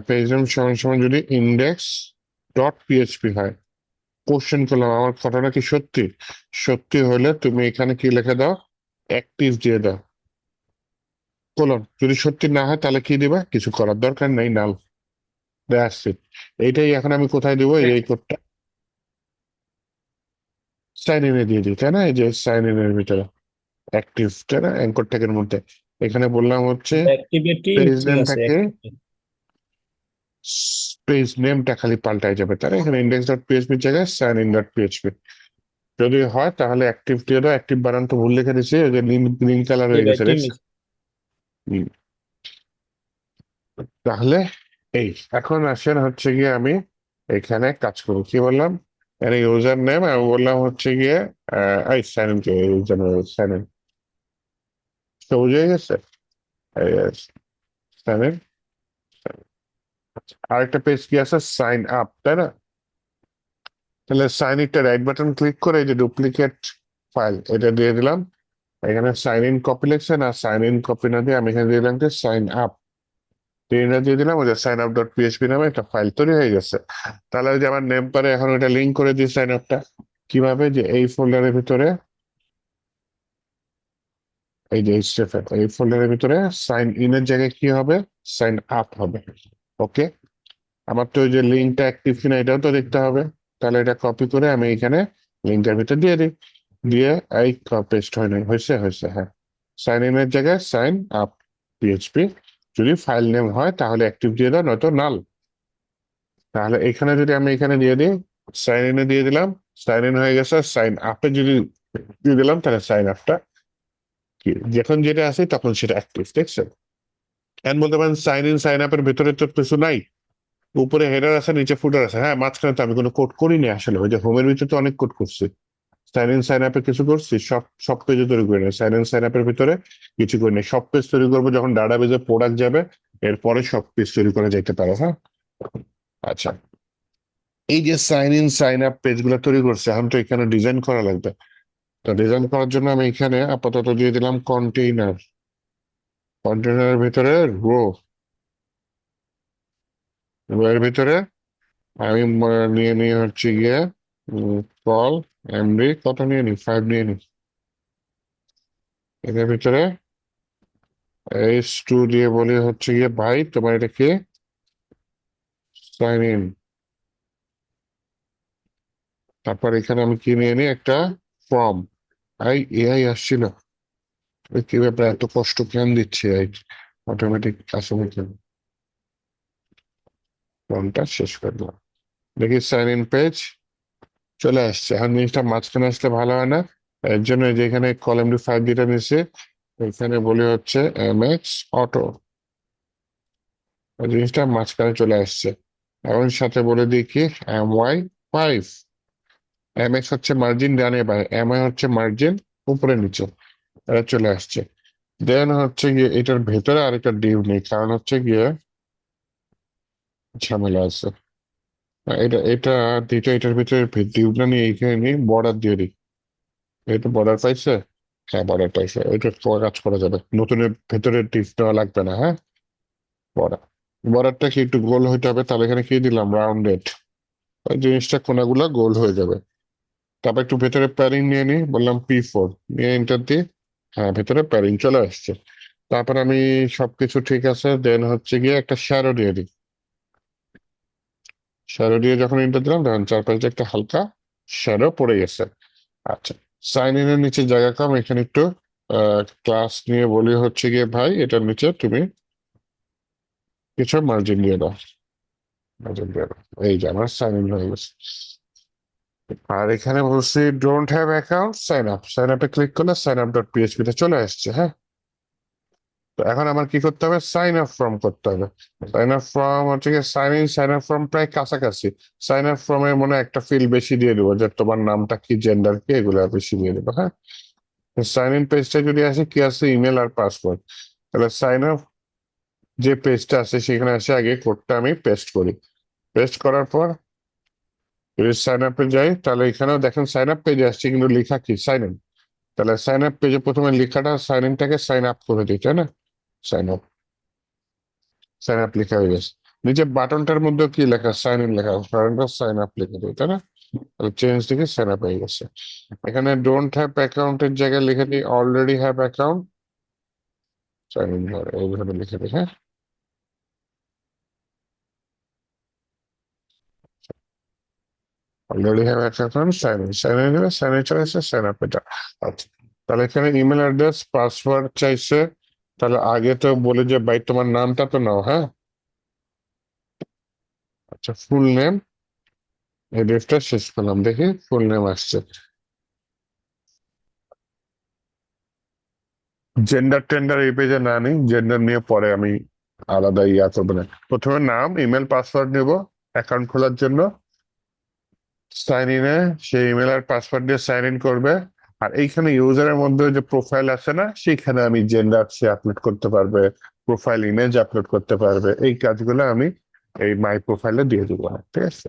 পেজ নেম সমান সমান যদি ইন্ডেক্স .php হয়। কোশ্চেন করলাম, আমার কথাটা কি সত্যি? সত্যি হলে তুমি এখানে কি লিখে দাও, অ্যাক্টিভ দিয়ে দাও কোলন। যদি সত্যি না হয় তাহলে কি দিবা, কিছু করার দরকার নেই, নাল। That's it. এইটাই এখন আমি কোথায় দিব, এই যে এই কোডটা সাইন ইনে দিয়ে দিই, তাই না? এই যে সাইন ইনের ভিতরে অ্যাক্টিভটা না অ্যাঙ্কর ট্যাগের মধ্যে এখানে বললাম হচ্ছে অ্যাক্টিভিটি পেজ ঠিক আছে নেমটাকে পেজ নেমটা খালি পাল্টাই যাবে, তাই না? এখানে ইন্ডেক্স ডট পিএইচপি জায়গায় সাইন ইন ডট পিএইচপি যদি হয় তাহলে অ্যাক্টিভ দিয়ে দাও। অ্যাক্টিভ বানান তো ভুল লিখে দিয়েছি, ওই যে গ্রিন কালার জি হয়ে ভাই গেছে, ঠিক দেখছ? আছে। হুম। তাহলে এই এখন আসেন হচ্ছে গিয়ে আমি এখানে কাজ করব, কি বললাম? এর ইউজার নেম আমি বললাম হচ্ছে গিয়ে এই sign in, user sign in সবুজ হয়ে গেছে। Sign in. আরেকটা পেজ কি আছে, সাইন আপ, তাই না? তাহলে সাইন ইনটা রাইট বাটন ক্লিক করে এই যে ডুপ্লিকেট ফাইল এটা দিয়ে দিলাম। এখানে সাইন ইন কপি লিখছেন, আর সাইন ইন কপি না দিয়ে আমি এখানে দিয়ে দিলাম যে সাইন আপ, তিনটা দিয়ে দিলাম। ওই যে সাইন আপ ডট পিএইচপি নামে একটা ফাইল তৈরি হয়ে গেছে। তাহলে ওই যে আমার নেম পারে এখন ওটা লিঙ্ক করে দিই সাইন আপটা কিভাবে, যে এই ফোল্ডারের ভিতরে এই যে HTML, এই ফোল্ডারের ভিতরে সাইন ইন এর জায়গায় কি হবে, সাইন আপ হবে। ওকে, আমার তো ওই যে লিঙ্কটা অ্যাক্টিভ কিনা এটাও তো দেখতে হবে। তাহলে এটা কপি করে আমি এখানে লিঙ্কের ভিতরে দিয়ে দিই, দিয়ে এই পেস্ট হয় নাই, হয়েছে হয়েছে, হ্যাঁ। সাইন ইন এর জায়গায় সাইন আপ পিএইচপি, যদি ফাইল নেম হয় তাহলে অ্যাক্টিভ দিয়ে দাও, নয়তো নাল। তাহলে এখানে যদি আমি এখানে দিয়ে দিই সাইন ইনে দিয়ে দিলাম, সাইন ইন হয়ে গেছে। সাইন আপে যদি দিয়ে দিলাম তাহলে সাইন আপটা কি, যখন যেটা আছে তখন সেটা অ্যাক্টিভ, দেখছেন? এখন বলতে পারেন সাইন ইন সাইন আপের ভিতরে তো কিছু নাই, উপরে হেডার আছে নিচে ফুটার আছে, হ্যাঁ মাঝখানে তো আমি কোনো কোড করিনি আসলে, ওই যে হোমের ভিতরে তো অনেক কোড করছি। সাইন ইন সাইন আপে কিছু করছি, সব সব পেজে তৈরি করি না। সাইন ইন সাইন আপের ভিতরে কিছু করি না, সব পেজ তৈরি করবো যখন ডাটাবেজে প্রোডাক্ট যাবে, এরপরে সব পেজ তৈরি করা যেতে পারে, হ্যাঁ। আচ্ছা, এই যে sign in sign up page গুলো তৈরি করছে, এখন তো এখানে ডিজাইন করা লাগবে। তো ডিজাইন করার জন্য আমি এখানে আপাতত দিয়ে দিলাম কন্টেইনার, কন্টেইনারের ভিতরে রো, রো এর ভিতরে আমি নিয়ে নিয়ে হচ্ছে গিয়ে কল এমডি কত নিয়ে নি, 5 নিয়ে নি। এর ভিতরে টু দিয়ে বলি হচ্ছে গিয়ে ভাই তোমার এটা কি, সাইন ইন। তারপর এখানে আমি কি নিয়ে নিই, একটা ফর্ম। এআই আসছিল, কি ব্যাপার এত কষ্ট কেন দিচ্ছে এই অটোমেটিক আসলে ফর্মটা শেষ করলাম, দেখি সাইন ইন পেজ চলে আসছে। এখন জিনিসটা মাঝখানে আসলে ভালো হয় না, এর জন্য এই যে এখানে কলাম ডি 5 যেটা নিচ্ছে এখানে বলি হচ্ছে এমএক্স অটো, জিনিসটা মাঝখানে চলে আসছে। এখন সাথে বলে দিই কি, MY5, এমএক্স হচ্ছে মার্জিন ডানে বামে, এমআই হচ্ছে মার্জিন উপরে নিচে, এটা চলে আসছে। দেন হচ্ছে গিয়ে এটার ভেতরে আরেকটা ডিভ নেই, কারণ হচ্ছে গিয়ে ঝামেলা আছে। এটা এটা দুইটা, এটার ভিতরে ডিভটা নিয়ে এইখানে নিয়ে বর্ডার দিয়ে দিই। এটা বর্ডার পাইছে, হ্যাঁ বর্ডার পাইছে, এটা কাজ করা যাবে, নতুনের ভেতরে ডিভ দেওয়া লাগবে না, হ্যাঁ। বর্ডার, বর্ডারটা কি একটু গোল হইতে হবে, তাহলে এখানে কি দিলাম রাউন্ডেড, ওই জিনিসটা কোনাগুলা গোল হয়ে যাবে। তারপর একটু ভেতরে প্যারিং নিয়ে নিই, বললাম P4, নিয়ে এন্টার দিই, হ্যাঁ ভেতরে প্যারিং চলে আসছে। তারপর আমি সবকিছু ঠিক আছে, দেন হচ্ছে গিয়ে একটা শ্যাডো দিয়ে দিই। শ্যাডো দিয়ে যখন এন্টার দিলাম তখন চারপাশে একটা হালকা শ্যাডো পড়ে গেছে। আচ্ছা, সাইন ইন এর নিচে জায়গা কম, এখানে একটু ক্লাস নিয়ে বলি হচ্ছে গিয়ে ভাই এটার নিচে তুমি কিছু মার্জিন দিয়ে দাও, মার্জিন দিয়ে দাও। এই যে আমার সাইন ইন হয়ে গেছে। আর এখানে বলছি don't have account, sign up, sign আপে ক্লিক করলে সাইন আপ ডট পিএইচপি তে চলে আসছে, হ্যাঁ। তো এখন আমার কি করতে হবে, সাইন আপ ফর্ম করতে হবে। সাইন আপ ফর্ম হচ্ছে গিয়ে sign in sign up form প্রায় কাছাকাছি। সাইন আপ ফর্মে মনে হয় একটা ফিল্ড বেশি দিয়ে দেবো, যে তোমার নামটা কি, জেন্ডার কি, এগুলো বেশি দিয়ে দেবো, হ্যাঁ। সাইন ইন পেজটা যদি আসে কি আছে, ইমেল আর পাসওয়ার্ড। তাহলে সাইন আপ যে পেজটা আছে সেখানে আসে আগে কোডটা আমি পেস্ট করি, পেস্ট করার পর যদি সাইন আপে যাই তাহলে এখানেও দেখেন সাইন আপ পেজে আসছে কিন্তু লেখা কি, সাইন ইন। তাহলে সাইন আপ পেজে প্রথমে লেখাটা সাইন ইনটাকে সাইন আপ করে দিই, তাই না? সাইন আপ, সাইন আপ লেখা হয়ে গেছে। নিচে বাটনটার মধ্যে কি লেখা, সাইন ইন লেখা, বাটনটা সাইন আপ লিখে দিই, তাই না? তাহলে চেঞ্জ থেকে সাইন আপ হয়ে গেছে। এখানে ডোন্ট হ্যাভ অ্যাকাউন্টের জায়গায় লিখে দিই already have account, sign in এইভাবে লিখে দিই, হ্যাঁ। Already have account, sign in, sign in, sign in চলে এসেছে, সাইন আপ এটা। আচ্ছা, তাহলে এখানে ইমেল অ্যাড্রেস পাসওয়ার্ড চাইছে, তাহলে আগে তো বলে যে ভাই তোমার নামটা তো নাও, হ্যাঁ? আচ্ছা, ফুল নেম, এড্রেসটা শেষ করলাম, দেখি ফুল নেম আসছে। জেন্ডার টেন্ডার এই পেজে না নেই, জেন্ডার নিয়ে পরে আমি আলাদা ইয়া করবো না। প্রথমে নাম, ইমেল, পাসওয়ার্ড নেব অ্যাকাউন্ট খোলার জন্য। সাইন ইনে সেই ইমেল আর পাসওয়ার্ড দিয়ে সাইন ইন করবে। আর এইখানে ইউজারের মধ্যে যে প্রোফাইল আছে না, সেইখানে আমি জেন্ডার সে আপলোড করতে পারবে, প্রোফাইল ইমেজ আপলোড করতে পারবে, এই কাজগুলো আমি এই মাই প্রোফাইলে দিয়ে দেবো, ঠিক আছে?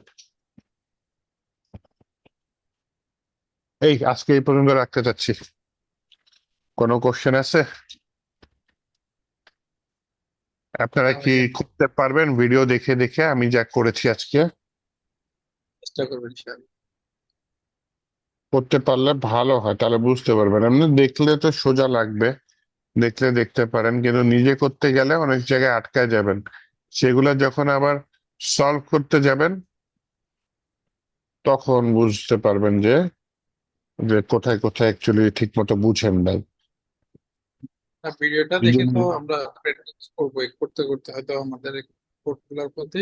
এই আজকে এই পর্যন্ত রাখতে চাচ্ছি। কোনো কোশ্চেন আছে? আপনারা না কি ভাইয়া, করতে পারবেন ভিডিও দেখে দেখে আমি যা করেছি আজকে? চেষ্টা করবেন ইনশাআল্লাহ। করতে পারলে ভালো হয়, তাহলে বুঝতে পারবেন। এমনি দেখলে তো সোজা লাগবে, দেখলে দেখতে পারেন, কিন্তু নিজে করতে গেলে অনেক জায়গায় আটকায় যাবেন। সেগুলা যখন আবার সলভ করতে যাবেন, তখন বুঝতে পারবেন যে যে কোথায় কোথায় অ্যাকচুয়ালি ঠিক মতো বুঝেন নাই। না, ভিডিওটা এই দেখে জন্য তো আমরা প্র্যাকটিস করবোই, করতে করতে হয়তো আমাদের কোডগুলোর প্রতি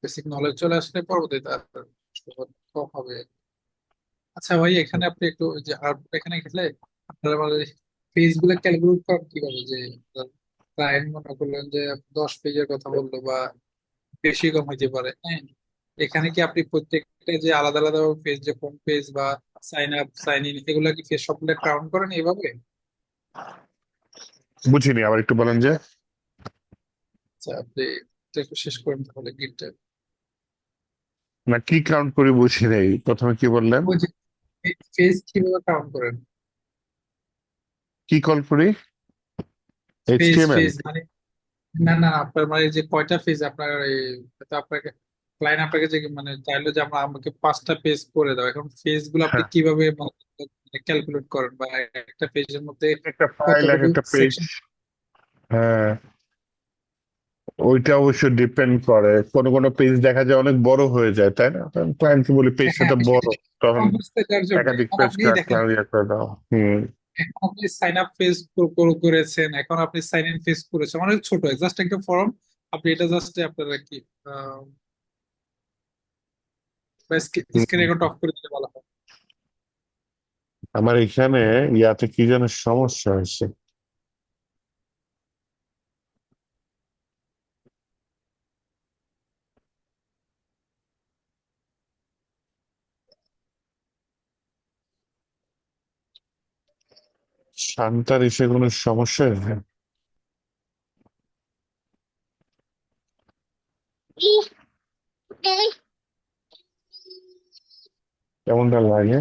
বেসিক নলেজ চলে আসলে পরবর্তীতে আর কষ্ট হবে। আচ্ছা ভাই, এখানে আপনি একটু ওই যে আর এখানে গেলে আপনারা মানে পেজ গুলো ক্যালকুলেট করেন কিভাবে? যে ক্লায়েন্ট মনে করলেন যে 10 পেজের কথা বললো বা বেশি কম হইতে পারে, হ্যাঁ, এখানে কি আপনি প্রত্যেকটা যে আলাদা আলাদা পেজ, যে হোম পেজ বা সাইন আপ সাইন ইন, এগুলা কি পেজ সবগুলো কাউন্ট করেন এইভাবে? বুঝিনি, আবার একটু বলেন যে। আচ্ছা, আপনি এটা একটু শেষ করেন তাহলে গিটটা। না, কি কাউন্ট করি বুঝি নাই, প্রথমে কি বললেন? ওই যে পেজ কিভাবে কাউন্ট করেন? কি কল করি? Page HTML? পেজ মানে, না না, আপনার মানে যে কয়টা পেজ আপনার এই, হয়তো আপনাকে ক্লায়েন্ট আপনাকে যে মানে চাইলো যে আমাকে 5টা পেজ করে দাও, এখন পেজ গুলো আপনি হ্যাঁ, কিভাবে ক্যালকুলেট করেন, বা একটা পেজের মধ্যে একটা ফাইল, এক কতটুকু একটা পেজ। সেকশন? হ্যাঁ, ওইটা অবশ্য ডিপেন্ড করে, কোনো কোনো পেজ দেখা যায় অনেক বড় হয়ে যায়, তাই না? ক্লায়েন্টকে বলি পেজটা হ্যাঁ, তো বড়, বিষয়টা তখন বুঝতে দেওয়ার জন্য একাধিক এখন পেজ আপনি দেখেন, করে দাও। হম। এখন আপনি সাইন আপ পেজ করেছেন, এখন আপনি সাইন ইন পেজ করেছেন, অনেক ছোট জাস্ট একটা ফর্ম, আপনি এটা জাস্ট আপনারা কি স্ক্রিন হম। রেকর্ড অফ করে দিলে ভালো হয়। আমার এখানে ইয়াতে কি যেন সমস্যা হয়েছে। শান্তার এসে কোনো সমস্যা হয়েছে? কেমনটা লাগে?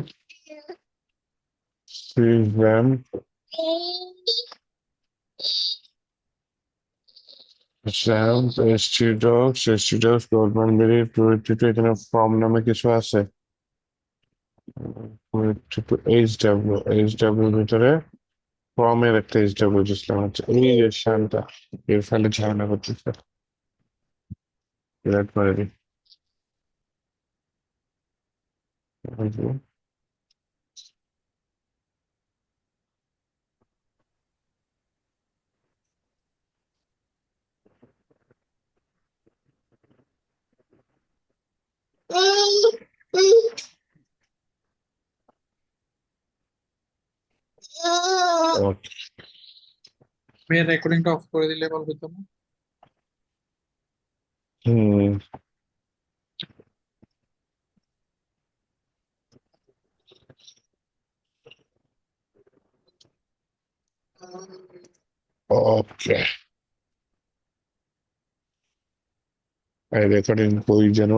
র্যাম, র্যাম, এসটি ডক্স গোল্ডম্যানবেরি টু এখানে ফর্ম নামে কিছু আছে। এইচ ডাব্লিউ ভিতরে ফর্মের একটা এইচ ডাব্লিউ দিচ্ছিলাম, হচ্ছে এই যে শানটা এর ফলে ঝামেলা করতেছে। বিরাট করে দিই। মেয়ের রেকর্ডিংটা অফ করে দিলে ভালো হতো না? হুম। ওকে, রেকর্ডিং কই যেন